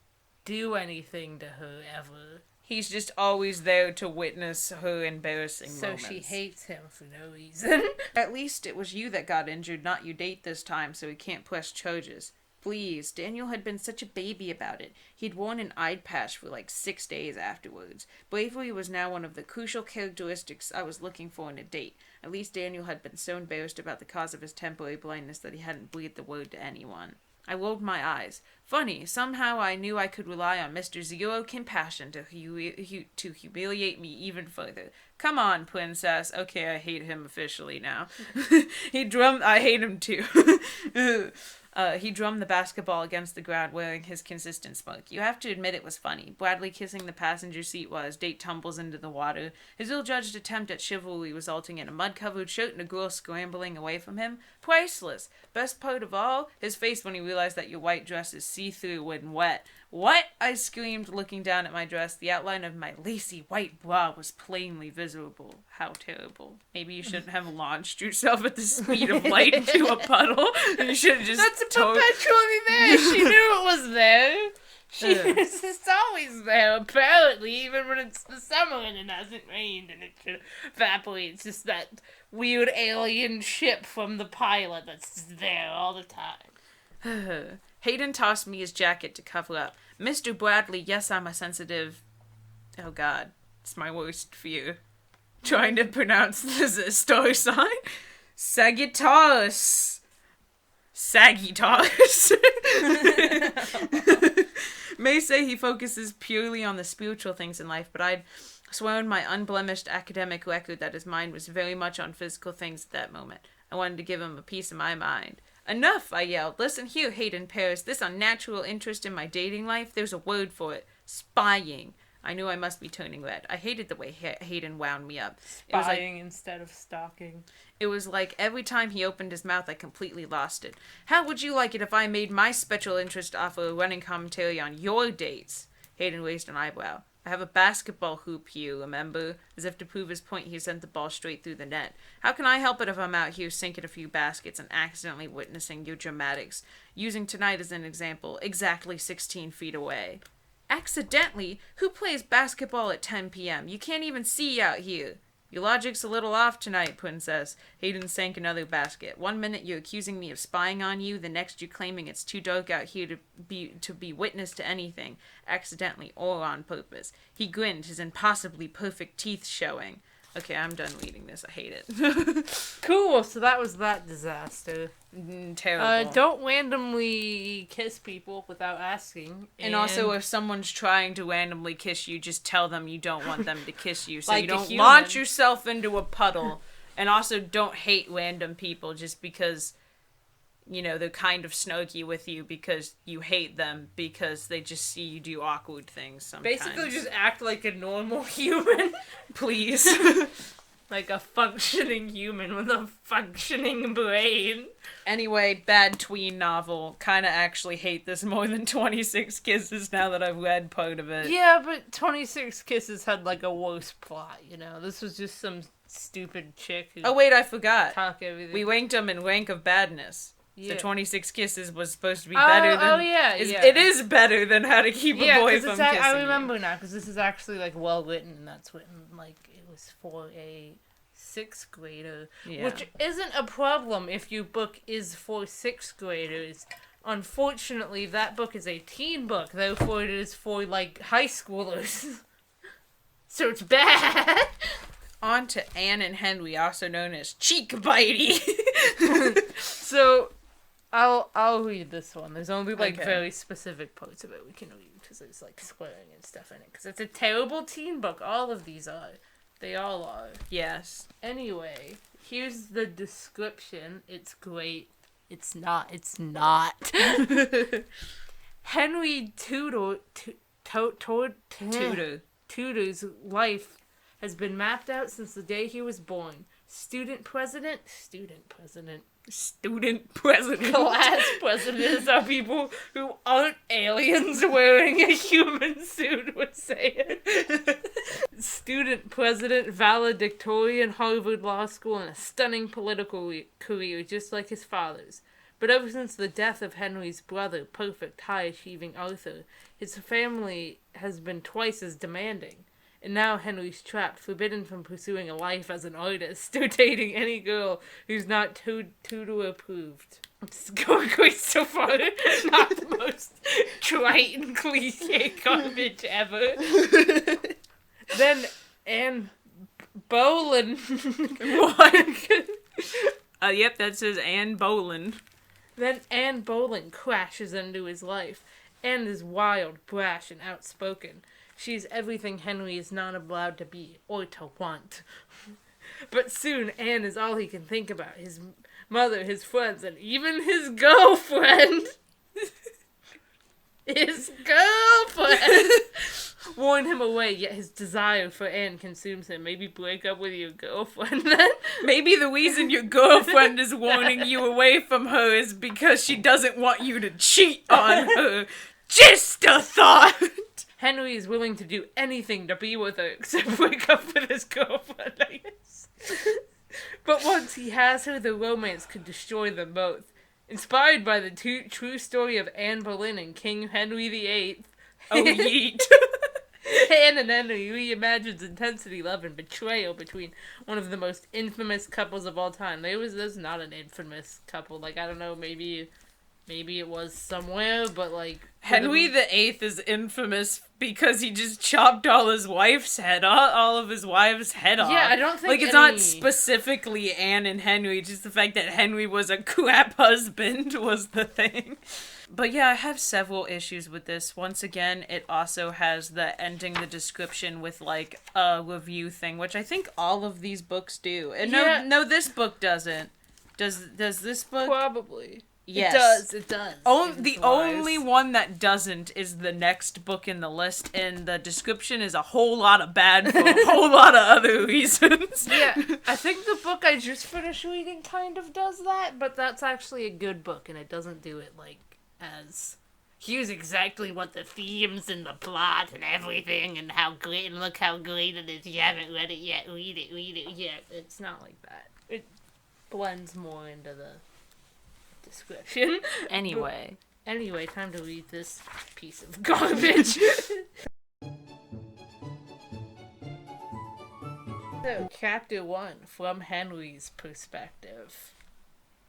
do anything to her ever. He's just always there to witness her embarrassing moments. So she hates him for no reason. At least it was you that got injured, not you date this time, so he can't press charges. Please, Daniel had been such a baby about it. He'd worn an eye patch for like 6 days afterwards. Bravery was now one of the crucial characteristics I was looking for in a date. At least Daniel had been so embarrassed about the cause of his temporary blindness that he hadn't breathed the word to anyone. I rolled my eyes. Funny, somehow I knew I could rely on Mr. Zero Compassion to humiliate me even further. Come on, princess. Okay, I hate him officially now. I hate him too. He drummed the basketball against the ground wearing his consistent smirk. You have to admit it was funny. Bradley kissing the passenger seat while his date tumbles into the water. His ill-judged attempt at chivalry resulting in a mud-covered shirt and a girl scrambling away from him. Priceless. Best part of all, his face when he realized that your white dress is see-through when wet. What? I screamed, looking down at my dress. The outline of my lacy white bra was plainly visible. How terrible. Maybe you shouldn't have launched yourself at the speed of light into a puddle. You should have just... That's perpetually there. She knew it was there. It's always there, apparently, even when it's the summer and it hasn't rained and it evaporates. It's just that weird alien ship from the pilot that's just there all the time. Hayden tossed me his jacket to cover up. Mr. Bradley, yes, I'm a sensitive... Oh, God. It's my worst fear. Trying to pronounce the star sign? Sagittarius. Sagittarius. May say he focuses purely on the spiritual things in life, but I'd sworn my unblemished academic record that his mind was very much on physical things at that moment. I wanted to give him a piece of my mind. Enough, I yelled. Listen here, Hayden Paris. This unnatural interest in my dating life, there's a word for it. Spying. I knew I must be turning red. I hated the way Hayden wound me up. Spying instead of stalking. It was like every time he opened his mouth, I completely lost it. How would you like it if I made my special interest offer a running commentary on your dates? Hayden raised an eyebrow. I have a basketball hoop here, remember? As if to prove his point, he sent the ball straight through the net. How can I help it if I'm out here sinking a few baskets and accidentally witnessing your dramatics? Using tonight as an example, exactly 16 feet away. Accidentally? Who plays basketball at 10 p.m.? You can't even see out here. Your logic's a little off tonight, princess. Hayden sank another basket. 1 minute you're accusing me of spying on you, the next you're claiming it's too dark out here to be witness to anything, accidentally or on purpose. He grinned, his impossibly perfect teeth showing. Okay, I'm done reading this. I hate it. Cool, so that was that disaster. Terrible. Don't randomly kiss people without asking. And also, if someone's trying to randomly kiss you, just tell them you don't want them to kiss you, so like you don't launch yourself into a puddle. And also, don't hate random people just because, you know, they're kind of snarky with you because you hate them because they just see you do awkward things sometimes. Basically, just act like a normal human. Please. Like a functioning human with a functioning brain. Anyway, bad tween novel. Kinda actually hate this more than 26 Kisses now that I've read part of it. Yeah, but 26 Kisses had like a worse plot, you know? This was just some stupid chick who... Oh wait, I forgot. Talk everything. We ranked them in rank of badness. Yeah. So 26 Kisses was supposed to be better than... yeah. It is better than How to Keep a Boy from Kissing I remember now, because this is actually, like, well written, and that's written, like, it was for a 6th grader. Yeah. Which isn't a problem if your book is for 6th graders. Unfortunately, that book is a teen book, therefore it is for, like, high schoolers. So it's bad! On to Anne and Henry, also known as Cheek Bitey. So... I'll read this one. There's only, like, very specific parts of it we can read, because there's, like, swearing and stuff in it. Because it's a terrible teen book. All of these are. They all are. Yes. Anyway, here's the description. It's great. It's not. Henry Tudor's life has been mapped out since the day he was born. Student president. Class presidents are people who aren't aliens wearing a human suit, would say it. Student president, valedictorian, Harvard Law School, and a stunning political career just like his father's. But ever since the death of Henry's brother, perfect, high-achieving Arthur, his family has been twice as demanding. And now Henry's trapped, forbidden from pursuing a life as an artist or dating any girl who's not Tudor approved. It's going great so far. Not the most trite and cliche garbage ever. Then Anne Boleyn. What? Yep, that says Anne Boleyn. Then Anne Boleyn crashes into his life. Anne is wild, brash, and outspoken. She's everything Henry is not allowed to be, or to want. But soon, Anne is all he can think about. His mother, his friends, and even his girlfriend. His girlfriend! Warn him away, yet his desire for Anne consumes him. Maybe break up with your girlfriend then? Maybe the reason your girlfriend is warning you away from her is because she doesn't want you to cheat on her. Just a thought! Henry is willing to do anything to be with her, except break up with his girlfriend, I guess. But once he has her, the romance could destroy them both. Inspired by the true story of Anne Boleyn and King Henry VIII. Oh, yeet. Anne and Henry reimagines intensity, love, and betrayal between one of the most infamous couples of all time. There's not an infamous couple. Like, I don't know, maybe it was somewhere, but like... Henry VIII is infamous because he just chopped all his wife's head off, all of his wives' head off. Yeah, I don't think like, it's not specifically Anne and Henry, just the fact that Henry was a crap husband was the thing. But yeah, I have several issues with this. Once again, it also has the ending the description with, like, a review thing, which I think all of these books do. And no, this book doesn't. Does this book? Probably. Yes. It does. The only one that doesn't is the next book in the list, and the description is a whole lot of bad for a whole lot of other reasons. Yeah, I think the book I just finished reading kind of does that, but that's actually a good book, and it doesn't do it, like, as... Here's exactly what the themes and the plot and everything, and how great, and look how great it is. You haven't read it yet, read it yet. It's not like that. It blends more into the description. Anyway, time to read this piece of garbage. So, chapter 1, from Henry's perspective.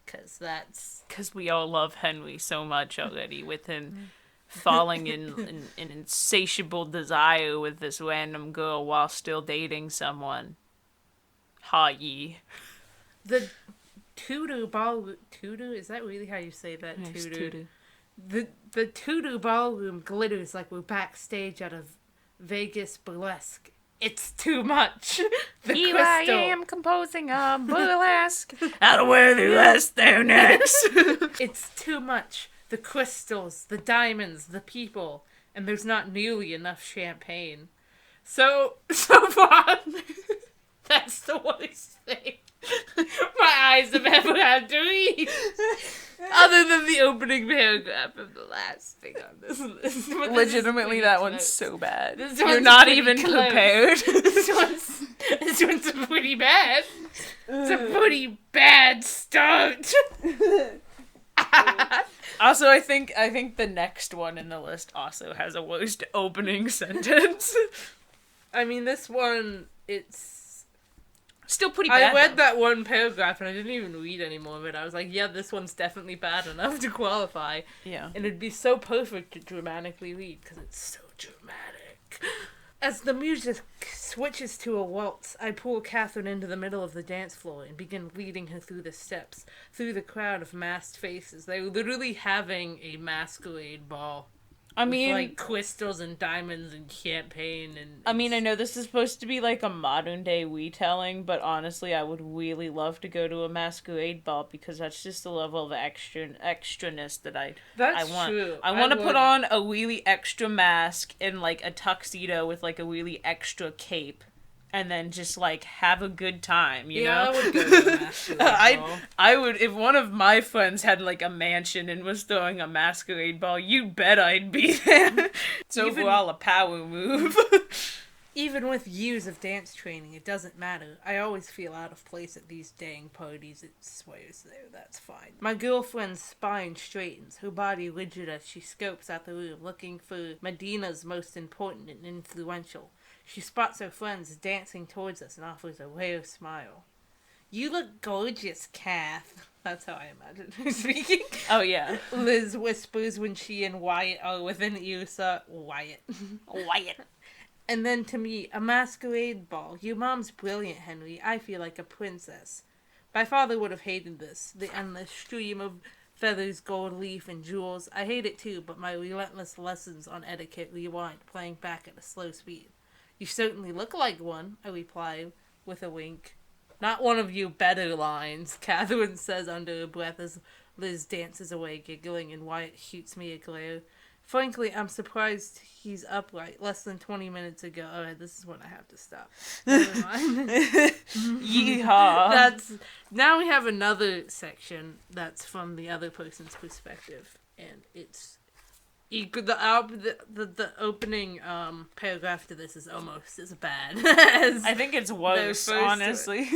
Because we all love Henry so much already, with him falling in an insatiable desire with this random girl while still dating someone. Ha ye. The Tudor ballroom... Tudor? Is that really how you say that? Yes, Tudor. The Tudor ballroom glitters like we're backstage at a Vegas burlesque. It's too much. Here I am composing a burlesque. How to wear the last there next. It's too much. The crystals, the diamonds, the people, and there's not nearly enough champagne. So far, that's the worst thing my eyes have ever had to read. Other than the opening paragraph of the last thing on this list. Legitimately, that one's so bad. You're not even prepared. This one's pretty bad. It's a pretty bad start. Also, I think the next one in the list also has a worst opening sentence. I mean, this one, it's... Still pretty bad. I read that one paragraph and I didn't even read any more of it. I was like, yeah, this one's definitely bad enough to qualify. Yeah. And it'd be so perfect to dramatically read, because it's so dramatic. As the music switches to a waltz, I pull Catherine into the middle of the dance floor and begin leading her through the steps, through the crowd of masked faces. They're literally having a masquerade ball. I mean, with, like, crystals and diamonds and champagne and... I mean, I know this is supposed to be, like, a modern-day retelling, but honestly, I would really love to go to a masquerade ball, because that's just the level of extraness that I want. True. I want to put on a really extra mask and, like, a tuxedo with, like, a really extra cape. And then just, like, have a good time, you know? I would go to a masquerade ball. I would, if one of my friends had, like, a mansion and was throwing a masquerade ball, you bet I'd be there. It's overall a power move. Even with years of dance training, it doesn't matter. I always feel out of place at these dang parties. It swears there, that's fine. My girlfriend's spine straightens, her body rigid as she scopes out the room, looking for Medina's most important and influential. She spots her friends dancing towards us and offers a rare smile. You look gorgeous, Kath. That's how I imagine her speaking. Oh, yeah. Liz whispers when she and Wyatt are within earshot. Wyatt. And then to me, a masquerade ball. Your mom's brilliant, Henry. I feel like a princess. My father would have hated this. The endless stream of feathers, gold leaf, and jewels. I hate it too, but my relentless lessons on etiquette rewind, playing back at a slow speed. You certainly look like one, I reply with a wink. Not one of you better lines, Catherine says under her breath as Liz dances away, giggling, and Wyatt shoots me a glare. Frankly, I'm surprised he's upright. Less than 20 minutes ago. Alright, this is when I have to stop. Never mind. Yeehaw. Now we have another section that's from the other person's perspective. And it's... The opening paragraph to this is almost as bad as... I think it's worse, honestly.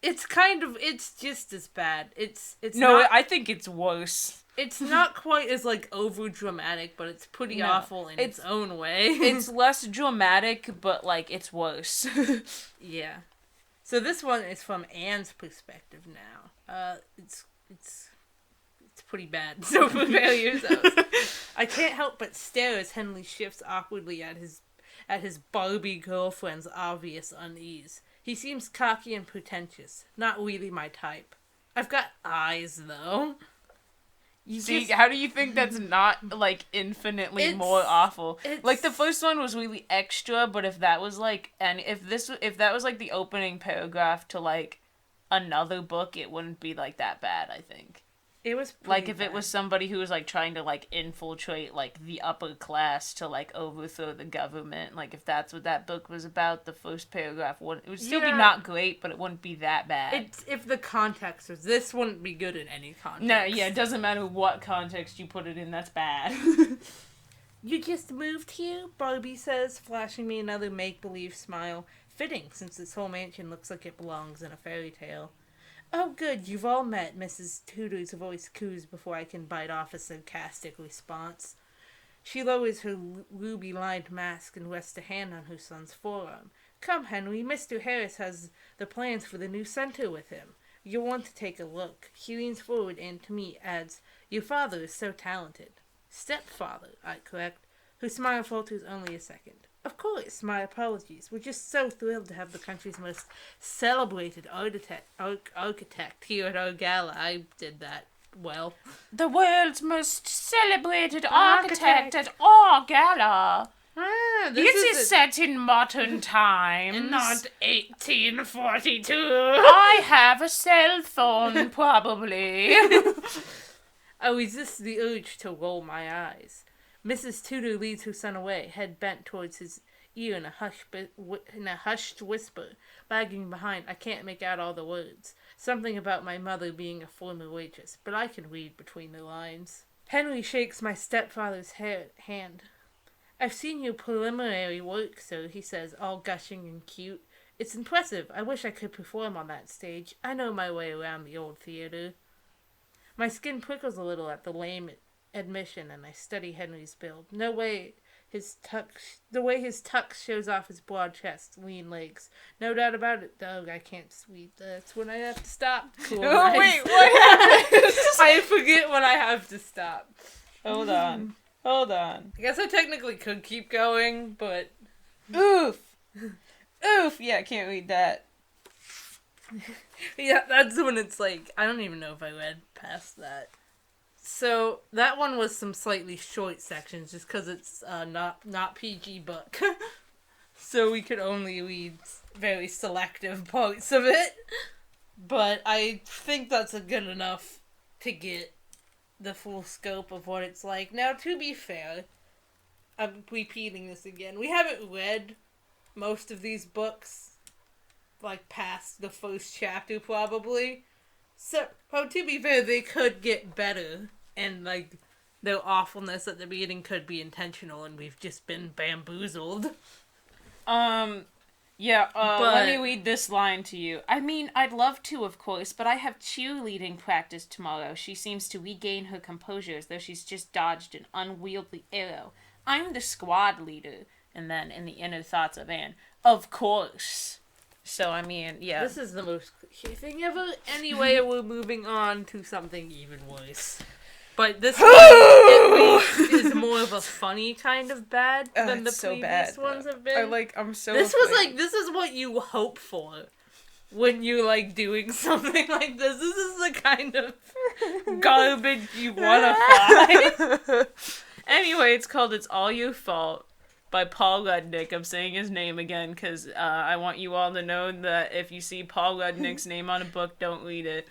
It's just as bad. I think it's worse. It's not quite as, like, over-dramatic, but it's pretty awful in its own way. It's less dramatic, but, like, it's worse. Yeah. So this one is from Anne's perspective now. It's pretty bad, so prepare yourselves. I can't help but stare as Henley shifts awkwardly at his Barbie girlfriend's obvious unease. He seems cocky and pretentious. Not really my type. I've got eyes, though. How do you think that's not, like, infinitely more awful? Like, the first one was really extra, but if that was, like, if that was, like, the opening paragraph to, like, another book, it wouldn't be, like, that bad, I think. It was like if it was somebody who was like trying to like infiltrate like the upper class to like overthrow the government, like if that's what that book was about, the first paragraph would still be not great, but it wouldn't be that bad. If the context was this wouldn't be good in any context. No, yeah, it doesn't matter what context you put it in, that's bad. You just moved here? Barbie says, flashing me another make-believe smile. Fitting, since this whole mansion looks like it belongs in a fairy tale. Oh, good, you've all met, Mrs. Tudor's voice coos before I can bite off a sarcastic response. She lowers her ruby-lined mask and rests a hand on her son's forearm. Come, Henry, Mr. Harris has the plans for the new center with him. You'll want to take a look. She leans forward and, to me, adds, Your father is so talented. Stepfather, I correct. Her smile falters only a second. Of course, my apologies. We're just so thrilled to have the country's most celebrated architect here at our gala. I did that well. The world's most celebrated architect at our gala. This is set in modern times. Not 1842. I have a cell phone, probably. I resist the urge to roll my eyes. Mrs. Tudor leads her son away, head bent towards his ear in a hushed whisper, lagging behind. I can't make out all the words. Something about my mother being a former waitress, but I can read between the lines. Henry shakes my stepfather's hand. I've seen your preliminary work, sir, he says, all gushing and cute. It's impressive. I wish I could perform on that stage. I know my way around the old theater. My skin prickles a little at the lame admission, and I study Henry's build. The way his tux shows off his broad chest, lean legs. No doubt about it, though. I can't sweep. That's when I have to stop. Cool. Oh, wait, what happened? I forget when I have to stop. Hold on. I guess I technically could keep going, but... Oof! Yeah, I can't read that. Yeah, that's when it's like, I don't even know if I read past that. So that one was some slightly short sections just because it's not PG book. So we could only read very selective parts of it. But I think that's good enough to get the full scope of what it's like. Now, to be fair, I'm repeating this again. We haven't read most of these books, like, past the first chapter, probably. So, to be fair, they could get better, and, like, their awfulness at the beginning could be intentional, and we've just been bamboozled. Let me read this line to you. I mean, I'd love to, of course, but I have cheerleading practice tomorrow. She seems to regain her composure as though she's just dodged an unwieldy arrow. I'm the squad leader. And then, in the inner thoughts of Anne, of course. So, I mean, yeah. This is the most cliche thing ever. Anyway, we're moving on to something even worse. But this one, at least, is more of a funny kind of bad than the previous ones have been. This is what you hope for when you're, like, doing something like this. This is the kind of garbage you wanna find. Anyway, it's called It's All Your Fault by Paul Rudnick. I'm saying his name again because I want you all to know that if you see Paul Rudnick's name on a book, don't read it.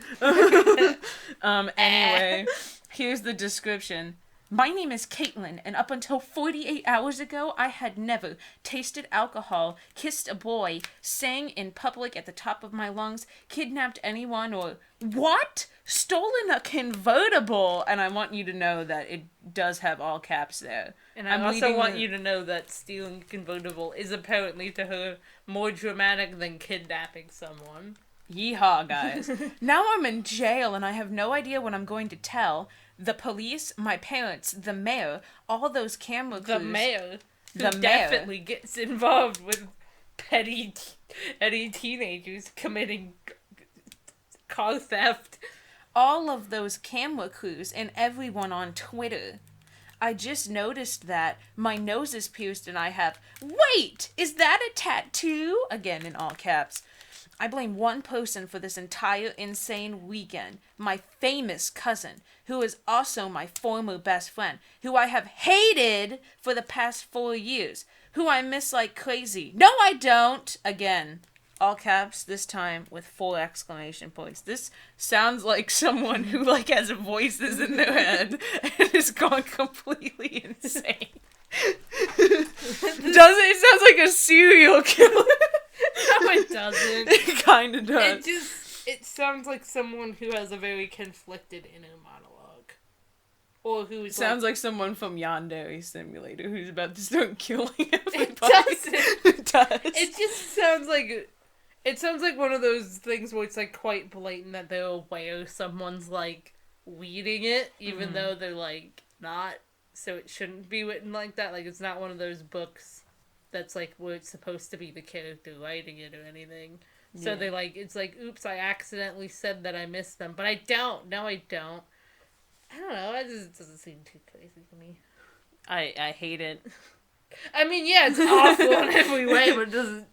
Anyway, here's the description. My name is Caitlin, and up until 48 hours ago, I had never tasted alcohol, kissed a boy, sang in public at the top of my lungs, kidnapped anyone, or what? Stolen a convertible! And I want you to know that it does have all caps there. And I also want you to know that stealing a convertible is apparently to her more dramatic than kidnapping someone. Yeehaw, guys. Now I'm in jail and I have no idea what I'm going to tell. The police, my parents, the mayor, all those camera crews. The mayor. Who definitely gets involved with petty teenagers committing car theft. All of those camera crews and everyone on Twitter. I just noticed that my nose is pierced and I have... Wait! Is that a tattoo? Again, in all caps. I blame one person for this entire insane weekend. My famous cousin, who is also my former best friend, who I have hated for the past 4 years, who I miss like crazy. No, I don't! Again, all caps, this time with 4 exclamation points. This sounds like someone who, like, has voices in their head and has gone completely insane. It sounds like a serial killer. No, it doesn't. It kind of does. It sounds like someone who has a very conflicted inner monologue. Or who's sounds like someone from Yandere Simulator who's about to start killing everybody. It doesn't. It does. It just sounds like... It sounds like one of those things where it's, like, quite blatant that they're aware someone's, like, reading it, even though they're, like, not. So it shouldn't be written like that. Like, it's not one of those books that's, like, where it's supposed to be the character writing it or anything. So Yeah. they're like, it's like, oops, I accidentally said that I missed them. But I don't. No, I don't. I don't know. It just doesn't seem too crazy to me. I hate it. I mean, yeah, it's awful in every way, but it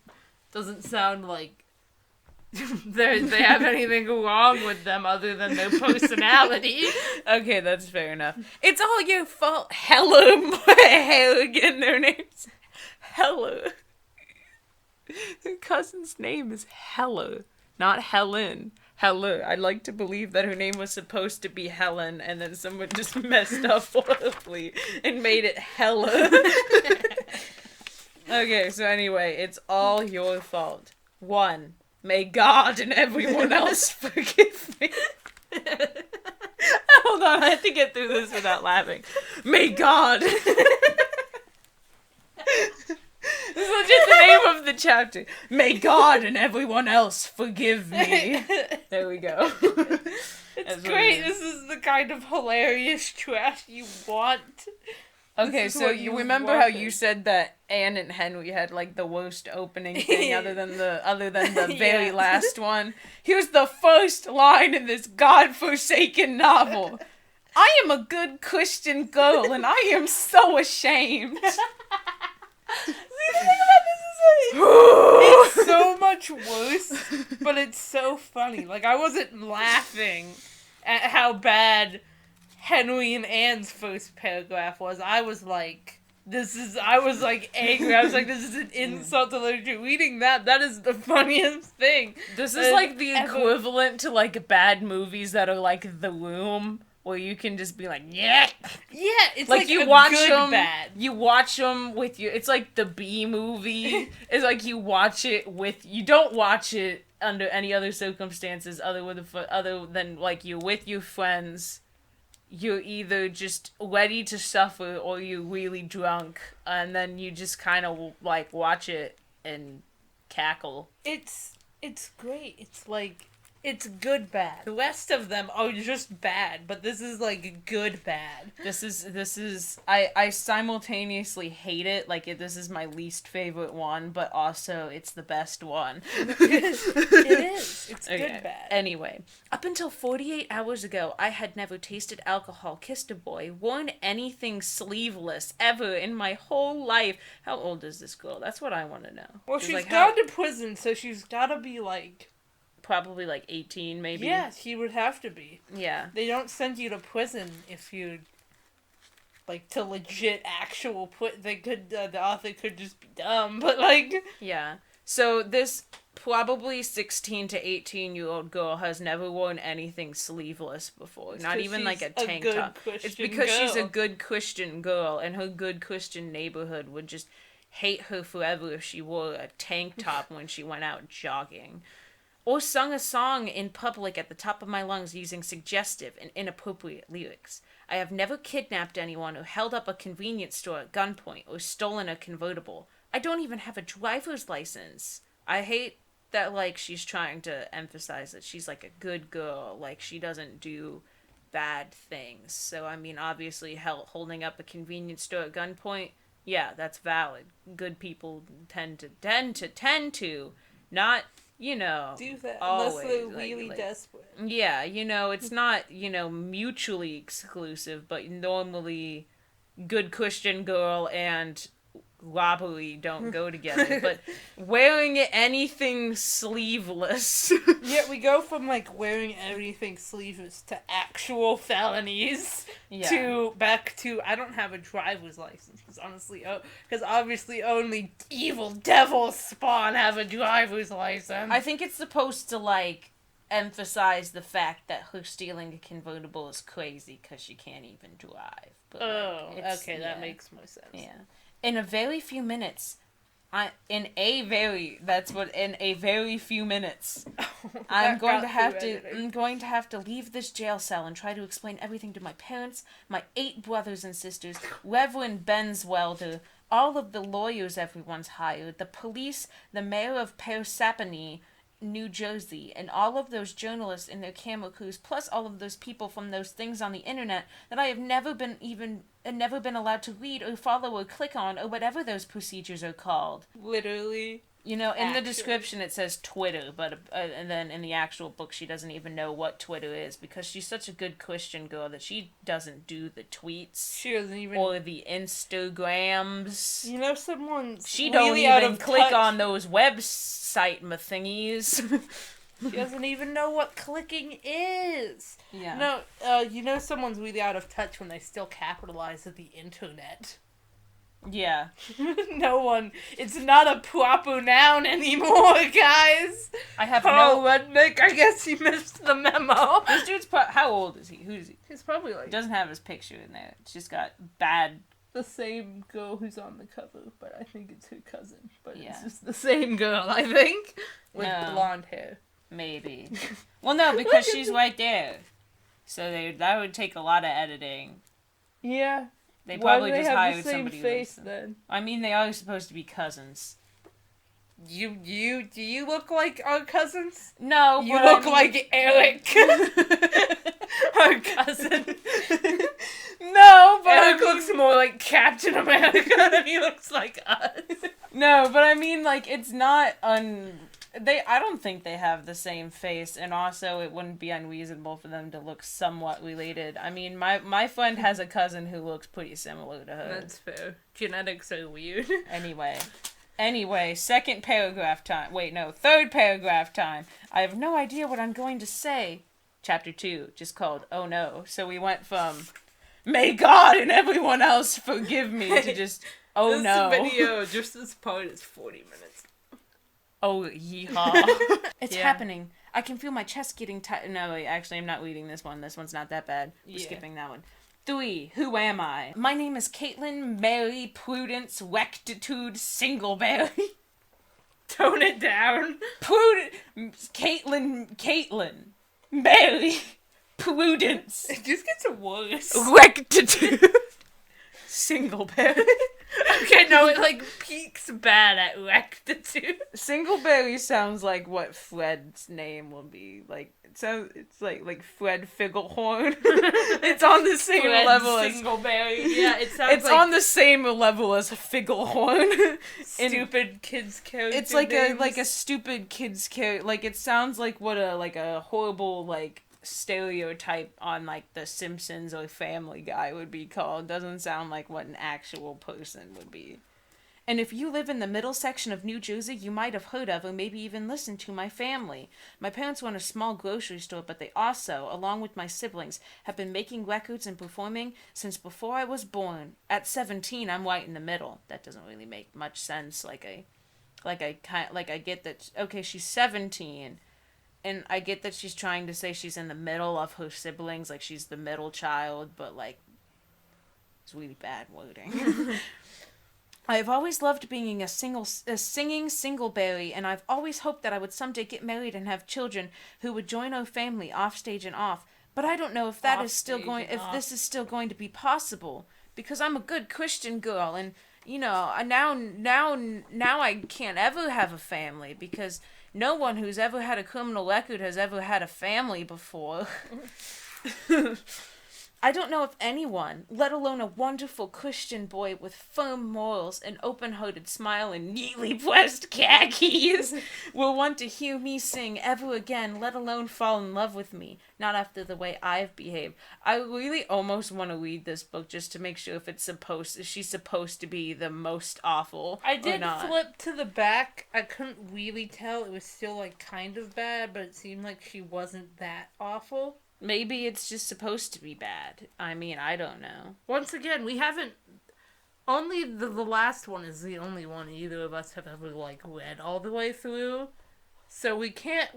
doesn't sound like they have anything wrong with them other than their personality. Okay, that's fair enough. It's all your fault. Hella again, their names. Hella. Her cousin's name is Hella, not Helen. Hella. I'd like to believe that her name was supposed to be Helen, and then someone just messed up horribly and made it Hella. Okay, so anyway, it's all your fault. 1. May God and everyone else forgive me. Hold on, I have to get through this without laughing. May God. This is legit the name of the chapter. May God and everyone else forgive me. There we go. It's great. This is the kind of hilarious trash you want. Okay, so you remember how you said that Anne and Henry had, like, the worst opening thing other than the very last one? Here's the first line in this godforsaken novel. I am a good Christian girl, and I am so ashamed. See, the thing about this is it's so much worse, but it's so funny. Like, I wasn't laughing at how bad Henry and Anne's first paragraph was. I was like, angry. I was like, this is an insult to literature. Reading that is the funniest thing. This is like the equivalent to like bad movies that are like The Room, where you can just be like, yeah. Yeah, it's like you a watch good them, bad. You watch them with you. It's like the B movie. It's like you watch it with, you don't watch it under any other circumstances other than like you're with your friends. You're either just ready to suffer or you're really drunk, and then you just kind of like watch it and cackle. It's great. It's like, it's good bad. The rest of them are just bad, but this is like good bad. This is I simultaneously hate it. Like this is my least favorite one, but also it's the best one. It is. It's okay. Good bad. Anyway, up until 48 hours ago, I had never tasted alcohol, kissed a boy, worn anything sleeveless ever in my whole life. How old is this girl? That's what I want to know. Well, she's gone to prison, so she's gotta be like... Probably like 18, maybe. Yeah, he would have to be. Yeah. They don't send you to prison if you, like, to legit actual they could, the author could just be dumb, but like... Yeah. So this probably 16 to 18-year-old girl has never worn anything sleeveless before. Not even like a tank top. It's because she's a good Christian girl, and her good Christian neighborhood would just hate her forever if she wore a tank top when she went out jogging. Or sung a song in public at the top of my lungs using suggestive and inappropriate lyrics. I have never kidnapped anyone or held up a convenience store at gunpoint or stolen a convertible. I don't even have a driver's license. I hate that, like, she's trying to emphasize that she's, like, a good girl. Like, she doesn't do bad things. So, I mean, obviously, holding up a convenience store at gunpoint, yeah, that's valid. Good people tend to, not... You know, do that always, unless they're really desperate. Yeah, you know, it's not, you know, mutually exclusive, but normally good Christian girl and robbery don't go together. But wearing anything sleeveless. Yeah, we go from like wearing anything sleeveless to actual felonies to back to I don't have a driver's license because obviously only evil devil spawn have a driver's license. I think it's supposed to like emphasize the fact that her stealing a convertible is crazy because she can't even drive. But, okay, that makes more sense. Yeah. In a very few minutes, in a very few minutes, I'm going to have to leave this jail cell and try to explain everything to my parents, my 8 brothers and sisters, Reverend Benswelder, all of the lawyers everyone's hired, the police, the mayor of Parsippany, New Jersey, and all of those journalists in their camera crews, plus all of those people from those things on the internet that I have never been allowed to read or follow or click on or whatever those procedures are called. Literally. You know, in the description it says Twitter, but and then in the actual book she doesn't even know what Twitter is because she's such a good Christian girl that she doesn't do the tweets. She doesn't even... Or the Instagrams. You know, someone's She don't even click on those website thingies. She doesn't even know what clicking is. Yeah. No, you know someone's really out of touch when they still capitalize the internet. Yeah. No one. It's not a proper noun anymore, guys. I have no... Redneck, I guess he missed the memo. This dude's how old is he? Who is he? He's probably like... He doesn't have his picture in there. It's just got bad... The same girl who's on the cover, but I think it's her cousin. But it's just the same girl, I think. With blonde hair. Maybe. Well, no, because she's right there. So that would take a lot of editing. Yeah. They probably just hired somebody. Why do they have the same face then? I mean, they are supposed to be cousins. Do you look like our cousins? No, you look like Eric, our cousin. No, but Eric looks more like Captain America than he looks like us. No, but I mean, like, it's not I don't think they have the same face, and also it wouldn't be unreasonable for them to look somewhat related. I mean, my friend has a cousin who looks pretty similar to her. That's fair. Genetics are weird. Anyway, third paragraph time. I have no idea what I'm going to say. chapter 2, just called Oh No. So we went from may God and everyone else forgive me to just oh this no. This video, just this part, is 40 minutes. Oh, yeehaw. It's happening. I can feel my chest getting tight. No, wait, actually, I'm not reading this one. This one's not that bad. We're skipping that one. 3. Who am I? My name is Caitlin Mary Prudence Rectitude Singleberry. Tone it down. Caitlin Mary Prudence. It just gets worse. Rectitude Singleberry. Okay, no, it like peaks bad at rectitude. Singleberry sounds like what Fred's name will be. Like it's like Fred Figglehorn. It's on the same Fred level as Singleberry. Yeah, it sounds it's on the same level as Figglehorn. Stupid kids character. It's like a stupid kids character. Like it sounds like what a horrible like stereotype on like The Simpsons or Family Guy would be called. Doesn't sound like what an actual person would be. And if you live in the middle section of New Jersey, you might have heard of or maybe even listened to my family. My parents run a small grocery store, but they also, along with my siblings, have been making records and performing since before I was born. At 17, I'm right in the middle. That doesn't really make much sense. I get that. Okay, she's 17. And I get that she's trying to say she's in the middle of her siblings, like she's the middle child, but like, it's really bad wording. I have always loved being a singing singleberry, and I've always hoped that I would someday get married and have children who would join our family off stage and off. But I don't know if this is still going to be possible, because I'm a good Christian girl, and you know, now I can't ever have a family because no one who's ever had a criminal record has ever had a family before. I don't know if anyone, let alone a wonderful Christian boy with firm morals, an open-hearted smile, and neatly pressed khakis, will want to hear me sing ever again, let alone fall in love with me. Not after the way I've behaved. I really almost want to read this book just to make sure if she's supposed to be the most awful. I did flip to the back. I couldn't really tell. It was still like kind of bad, but it seemed like she wasn't that awful. Maybe it's just supposed to be bad. I mean, I don't know. Once again, we haven't... Only the last one is the only one either of us have ever, like, read all the way through. So we can't...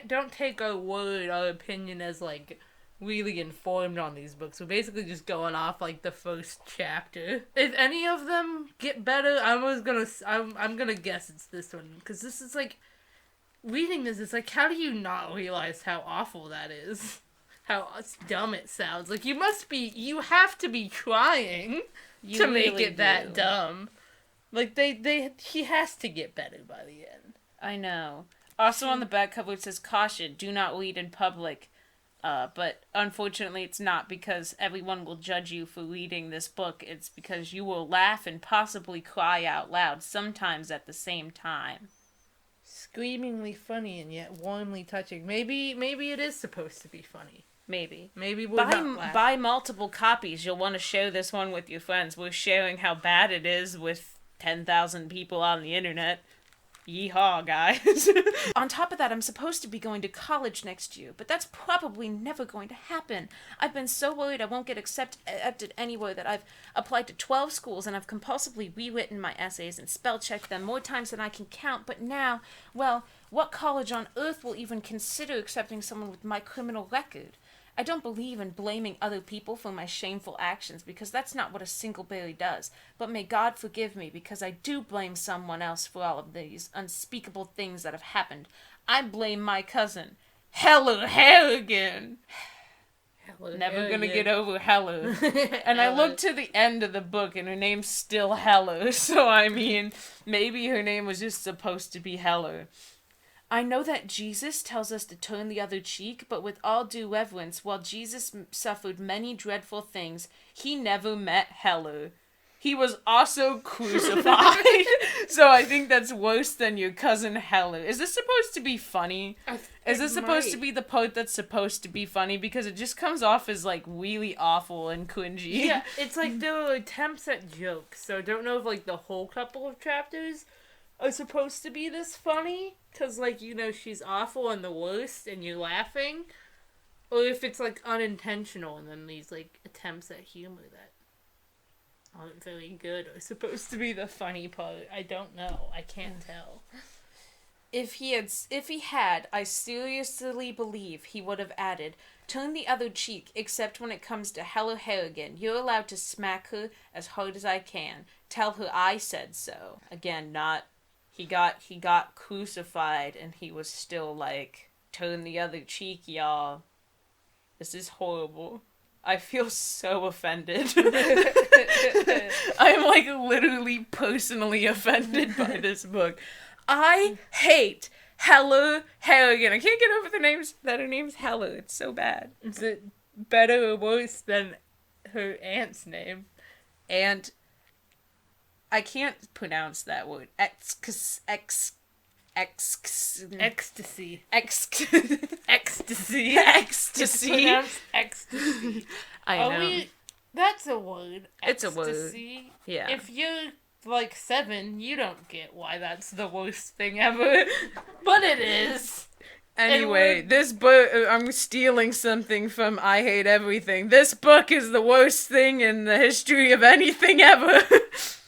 Don't take our word, our opinion as, like, really informed on these books. We're basically just going off, like, the first chapter. If any of them get better, I'm gonna guess it's this one. Because this is, like... Reading this, it's like, how do you not realize how awful that is? How dumb it sounds. Like, you have to be trying to make it that dumb. Like, he has to get better by the end. I know. Also on the back cover it says, caution, do not read in public. But unfortunately it's not, because everyone will judge you for reading this book. It's because you will laugh and possibly cry out loud, sometimes at the same time. Screamingly funny and yet warmly touching. Maybe it is supposed to be funny. Maybe we'll not laugh. Buy multiple copies. You'll want to share this one with your friends. We're sharing how bad it is with 10,000 people on the internet. Yeehaw, guys. On top of that, I'm supposed to be going to college next year, but that's probably never going to happen. I've been so worried I won't get accepted anywhere that I've applied to 12 schools, and I've compulsively rewritten my essays and spell-checked them more times than I can count, but now, well, what college on earth will even consider accepting someone with my criminal record? I don't believe in blaming other people for my shameful actions, because that's not what a singleberry does. But may God forgive me, because I do blame someone else for all of these unspeakable things that have happened. I blame my cousin, Heller Harrigan. Never gonna get over Heller. And I looked to the end of the book, and her name's still Heller, so I mean, maybe her name was just supposed to be Heller. I know that Jesus tells us to turn the other cheek, but with all due reverence, while Jesus suffered many dreadful things, he never met Heller. He was also crucified. So I think that's worse than your cousin Heller. Is this supposed to be funny? Is this supposed to be the part that's supposed to be funny? Because it just comes off as, like, really awful and cringy. Yeah, it's like there were attempts at jokes, so I don't know if, like, the whole couple of chapters are supposed to be this funny, because, like, you know, she's awful and the worst, and you're laughing, Or if it's, like, unintentional and then these, like, attempts at humor that aren't very good are supposed to be the funny part. I don't know. I can't tell. If he had, I seriously believe he would have added, turn the other cheek, except when it comes to Hello Harrigan. You're allowed to smack her as hard as I can. Tell her I said so. Again, not, he got crucified and he was still like, turn the other cheek, y'all. This is horrible. I feel so offended. I'm like literally personally offended by this book. I hate Hella Harrigan. I can't get over that her name's Hella. It's so bad. Is it better or worse than her aunt's name? And I can't pronounce that word. Ecstasy. Ecstasy. Ecstasy. It's pronounced ecstasy. I know. That's a word. It's a Ecstasy. word. Yeah. If you're like 7, you don't get why that's the worst thing ever. But it is. Anyway, this book, I'm stealing something from I Hate Everything. This book is the worst thing in the history of anything ever.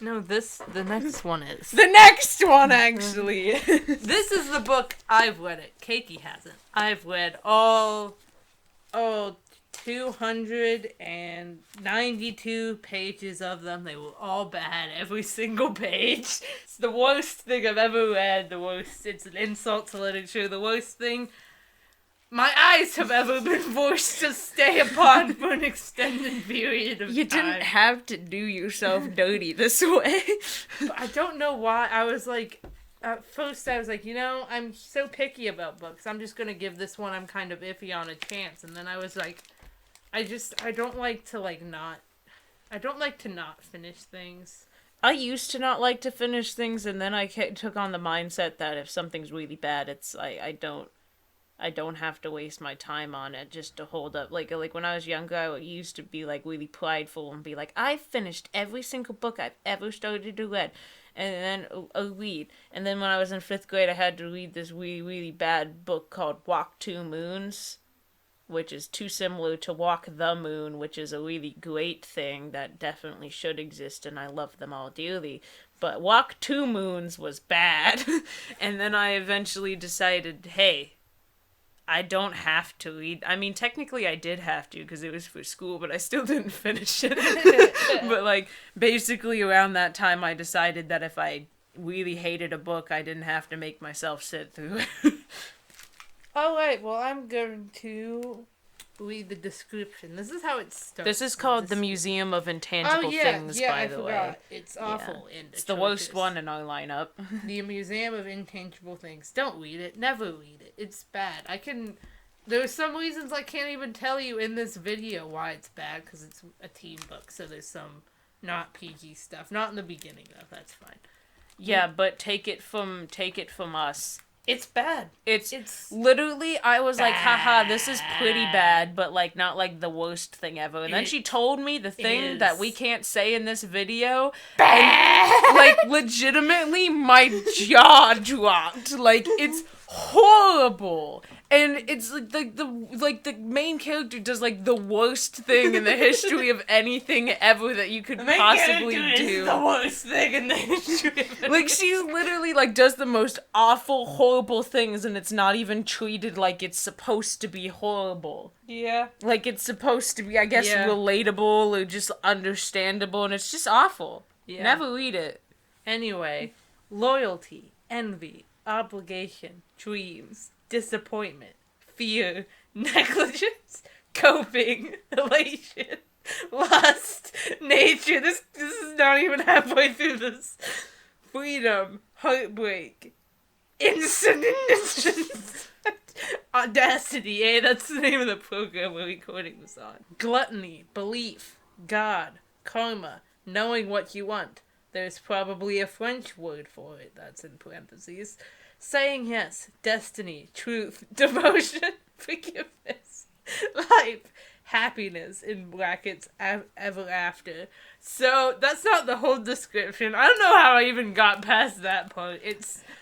No, the next one is. The next one, actually. This is the book I've read it. Keiki hasn't. I've read all 292 pages of them. They were all bad, every single page. It's the worst thing I've ever read. It's an insult to literature. The worst thing my eyes have ever been forced to stay upon for an extended period of time. You didn't have to do yourself dirty this way. But I don't know why. I was like, at first I was like, I'm so picky about books. I'm just going to give this one I'm kind of iffy on a chance. And then I was like, I don't like to not finish things. I used to not like to finish things, and then I took on the mindset that if something's really bad, it's I don't have to waste my time on it just to hold up. Like when I was younger, I used to be like really prideful and be like, I finished every single book I've ever started to read, and then read. And then when I was in 5th grade, I had to read this really, really bad book called Walk 2 Moons, which is too similar to Walk the Moon, which is a really great thing that definitely should exist, and I love them all dearly. But Walk 2 Moons was bad. And then I eventually decided, hey, I don't have to read. I mean, technically I did have to because it was for school, but I still didn't finish it. But, like, basically around that time I decided that if I really hated a book, I didn't have to make myself sit through it. Alright, well, I'm going to read the description. This is how it starts. This is called The Museum of Intangible Things, by the way. It's awful. Yeah. It's the worst one in our lineup. The Museum of Intangible Things. Don't read it. Never read it. It's bad. There are some reasons I can't even tell you in this video why it's bad, because it's a teen book, so there's some not PG stuff. Not in the beginning, though. That's fine. Yeah, but take it from us. It's bad. It's literally, I was bad. Like, haha, this is pretty bad, but, like, not, like, the worst thing ever. And then she told me the thing that we can't say in this video. Bad. And, like, legitimately, my jaw dropped. Like, it's horrible. And it's like the main character does like the worst thing in the history of anything ever that you could possibly do. Is the worst thing in the history of anything. Like she's literally like does the most awful, horrible things, and it's not even treated like it's supposed to be horrible. Yeah. Like it's supposed to be, I guess, relatable or just understandable, and it's just awful. Yeah. Never read it. Anyway, loyalty, envy, obligation, dreams, disappointment, fear, negligence, coping, elation, lust, nature. This is not even halfway through this. Freedom, heartbreak, innocence, audacity. That's the name of the program we're recording this on. Gluttony, belief, God, karma, knowing what you want. There's probably a French word for it that's in parentheses. Saying yes, destiny, truth, devotion, forgiveness, life, happiness, in brackets, ever after. So, that's not the whole description. I don't know how I even got past that part.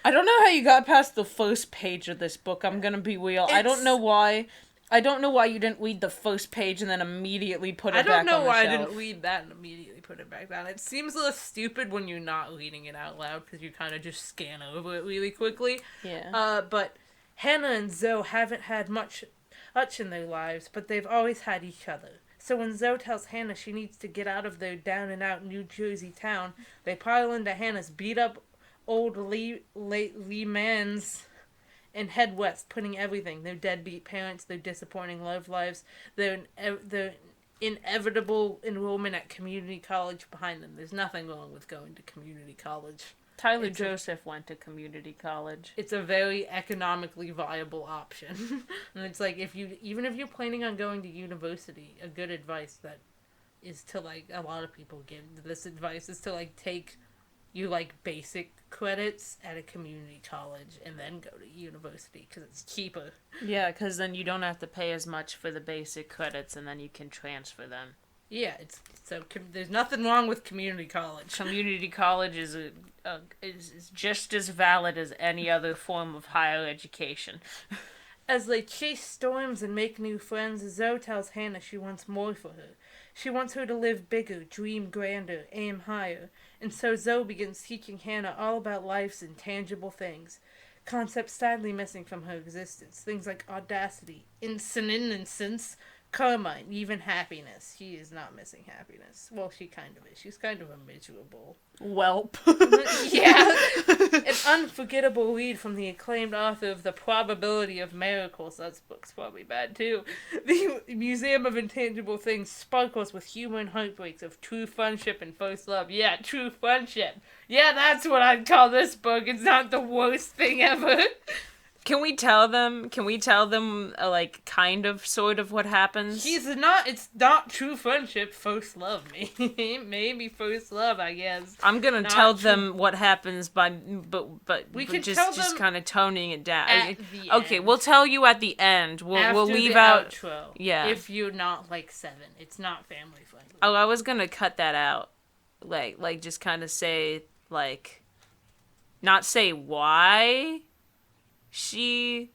I don't know how you got past the first page of this book, I'm gonna be real. I don't know why I don't know why you didn't read the first page and then immediately put it back on the shelf. I don't know why I didn't read that and immediately put it back down. It seems a little stupid when you're not reading it out loud because you kind of just scan over it really quickly. Yeah. But Hannah and Zoe haven't had much in their lives, but they've always had each other. So when Zoe tells Hannah she needs to get out of their down-and-out New Jersey town, they pile into Hannah's beat-up old Lee Mans and head west, putting everything, their deadbeat parents, their disappointing love lives, their inevitable enrollment at community college behind them. There's nothing wrong with going to community college. Tyler Joseph went to community college. It's a very economically viable option. And it's like, even if you're planning on going to university, a good advice that is to, like, a lot of people give this advice is to, like, take you, like, basic credits at a community college and then go to university because it's cheaper. Yeah, because then you don't have to pay as much for the basic credits and then you can transfer them. Yeah, there's nothing wrong with community college. Community college is is just as valid as any other form of higher education. As they chase storms and make new friends, Zoe tells Hannah she wants more for her. She wants her to live bigger, dream grander, aim higher. And so Zoe begins teaching Hannah all about life's intangible things. Concepts sadly missing from her existence. Things like audacity, innocence, karma, and even happiness. She is not missing happiness. Well, she kind of is. She's kind of a miserable Whelp. Yeah. An unforgettable read from the acclaimed author of The Probability of Miracles. That book's probably bad, too. The Museum of Intangible Things sparkles with humor and heartbreaks of true friendship and first love. Yeah, true friendship. Yeah, that's what I'd call this book. It's not the worst thing ever. Can we tell them, like, kind of, sort of what happens? It's not true friendship, first love, maybe first love, I guess. I'm gonna tell them what happens but we can just kind of toning it down. At the end. We'll tell you at the end. We'll leave the out outro. Yeah. If you're not, like, 7. It's not family friendly. Oh, I was gonna cut that out. Like just kind of say, like, not say why she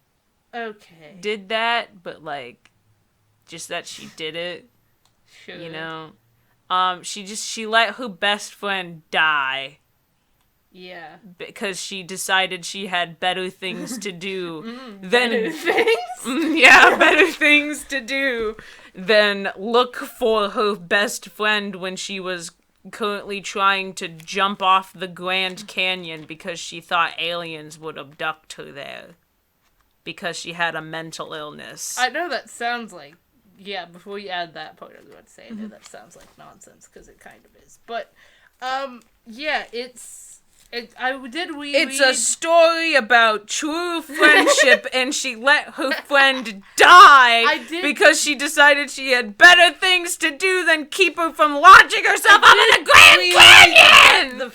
did that, but, like, just that she did it. Sure. You know? She let her best friend die. Yeah. Because she decided she had better things to do than... Better things? Yeah, better things to do than look for her best friend when she was currently trying to jump off the Grand Canyon because she thought aliens would abduct her there. Because she had a mental illness. I know that sounds like... Yeah, before you add that part, I was about to say that sounds like nonsense, because it kind of is. But, yeah, I did read... It's a story about true friendship, and she let her friend die because she decided she had better things to do than keep her from launching herself out of the Grand Canyon!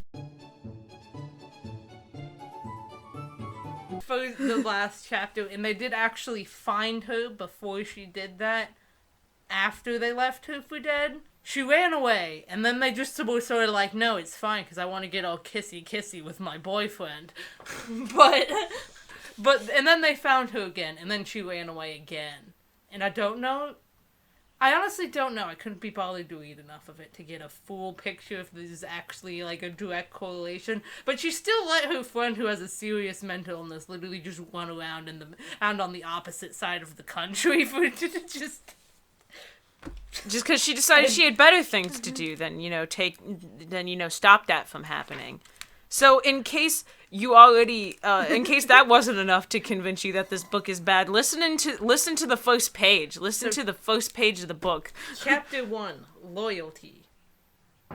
For the last chapter, and they did actually find her before she did that, after they left her for dead. She ran away, and then they just were sort of like, no, it's fine, because I want to get all kissy-kissy with my boyfriend. but, and then they found her again, and then she ran away again. And I honestly don't know. I couldn't be bothered to read enough of it to get a full picture if this is actually, like, a direct correlation. But she still let her friend who has a serious mental illness literally just run around on the opposite side of the country for just because she decided she had better things to do than, stop that from happening. So in case that wasn't enough to convince you that this book is bad, listen to the first page. Listen to the first page of the book. Chapter 1, Loyalty.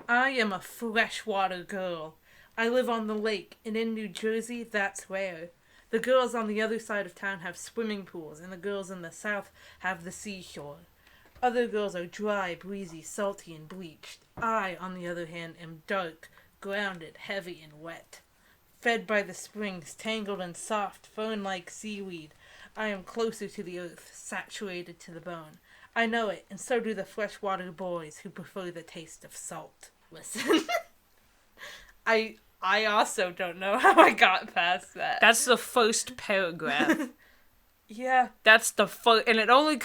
I am a freshwater girl. I live on the lake, and in New Jersey, that's rare. The girls on the other side of town have swimming pools, and the girls in the south have the seashore. Other girls are dry, breezy, salty, and bleached. I, on the other hand, am dark, grounded, heavy, and wet. Fed by the springs, tangled in soft, fern-like seaweed, I am closer to the earth, saturated to the bone. I know it, and so do the freshwater boys who prefer the taste of salt. Listen. I also don't know how I got past that. That's the first paragraph. Yeah. That's the and it only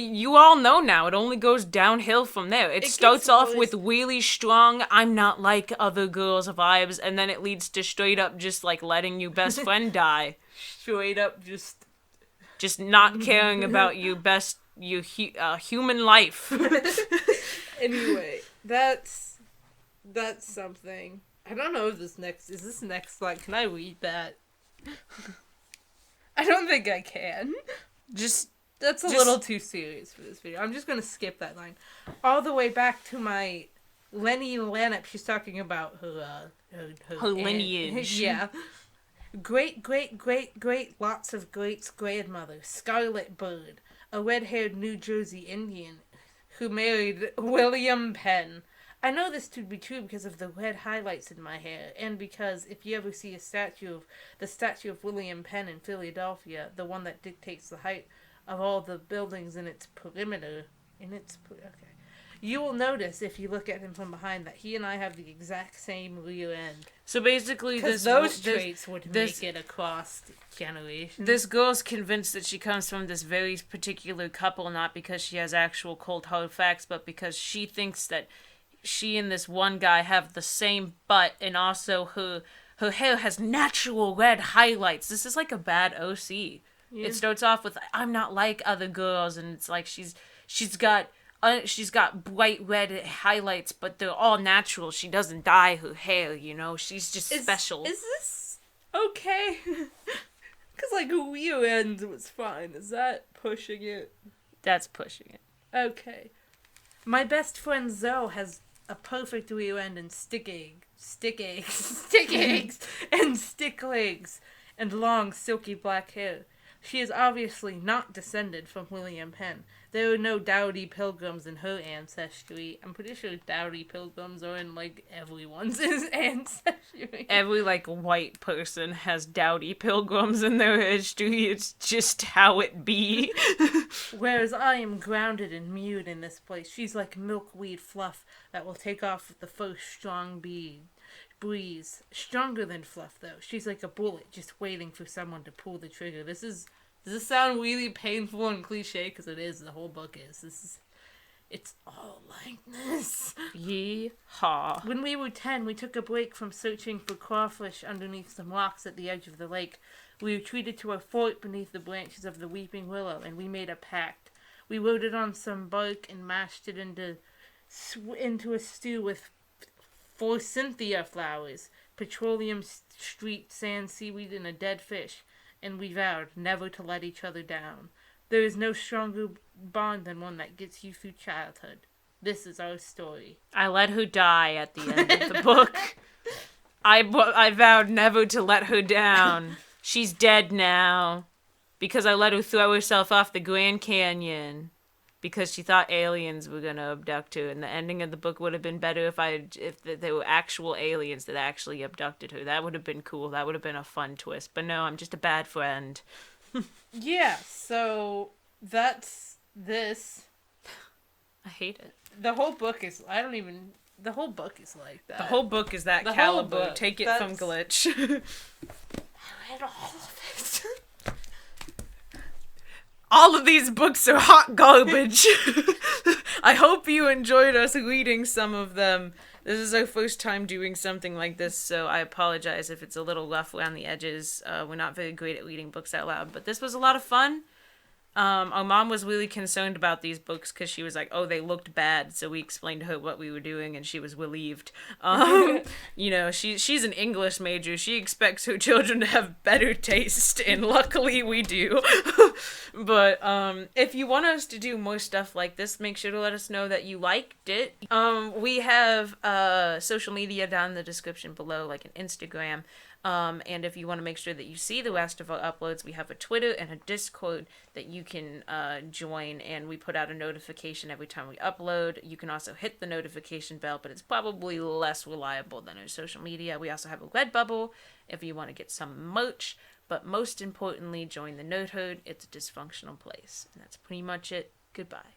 you all know now, it only goes downhill from there. It starts off with really strong, I'm not like other girls vibes, and then it leads to straight up just, like, letting your best friend die. Straight up just not caring about your human life. Anyway, that's something. I don't know if is this next line, can I read that? I don't think I can. That's a little too serious for this video. I'm just gonna skip that line. All the way back to my Lenny Lanip, she's talking about her lineage. Yeah. Great, lots of greats grandmother, Scarlet Bird, a red-haired New Jersey Indian who married William Penn. I know this to be true because of the red highlights in my hair, and because if you ever see the statue of William Penn in Philadelphia, the one that dictates the height of all the buildings in its perimeter, you will notice if you look at him from behind that he and I have the exact same rear end. So basically, those traits would make it across generations. This girl's convinced that she comes from this very particular couple, not because she has actual cold hard facts, but because she thinks that she and this one guy have the same butt, and also her hair has natural red highlights. This is like a bad OC. Yeah. It starts off with, I'm not like other girls, and it's like she's got bright red highlights, but they're all natural. She doesn't dye her hair, you know? She's just special. Is this okay? Because, like, rear end was fine. Is that pushing it? That's pushing it. Okay. My best friend Zoe has a perfect rear end and stick eggs, and stick legs, and long, silky black hair. She is obviously not descended from William Penn. There are no dowdy pilgrims in her ancestry. I'm pretty sure dowdy pilgrims are in, like, everyone's ancestry. Every, like, white person has dowdy pilgrims in their history. It's just how it be. Whereas I am grounded and mute in this place. She's like milkweed fluff that will take off with the first strong breeze. Stronger than fluff, though. She's like a bullet just waiting for someone to pull the trigger. Does this sound really painful and cliche? Because it is. The whole book is. It's all like this. Yeehaw. When we were 10, we took a break from searching for crawfish underneath some rocks at the edge of the lake. We retreated to a fort beneath the branches of the weeping willow, and we made a pact. We wrote it on some bark and mashed it into a stew with forsythia flowers, petroleum streaked sand seaweed, and a dead fish. And we vowed never to let each other down. There is no stronger bond than one that gets you through childhood. This is our story. I let her die at the end of the book. I vowed never to let her down. She's dead now. Because I let her throw herself off the Grand Canyon. Because she thought aliens were going to abduct her. And the ending of the book would have been better if there were actual aliens that actually abducted her. That would have been cool. That would have been a fun twist. But no, I'm just a bad friend. Yeah, so that's this. I hate it. The whole book is... The whole book is like that. The whole book is that caliber. Take it from Glitch. I read all of it. All of these books are hot garbage. I hope you enjoyed us reading some of them. This is our first time doing something like this, so I apologize if it's a little rough around the edges. We're not very great at reading books out loud, but this was a lot of fun. Our mom was really concerned about these books because she was like, oh, they looked bad, so we explained to her what we were doing, and she was relieved. You know, she's an English major. She expects her children to have better taste, and luckily we do. But if you want us to do more stuff like this, make sure to let us know that you liked it. We have social media down in the description below, like an Instagram. And if you want to make sure that you see the rest of our uploads, we have a Twitter and a Discord that you can join, and we put out a notification every time we upload. You can also hit the notification bell, but it's probably less reliable than our social media. We also have a Redbubble if you want to get some merch, but most importantly, join the Nerd Herd. It's a dysfunctional place. And that's pretty much it. Goodbye.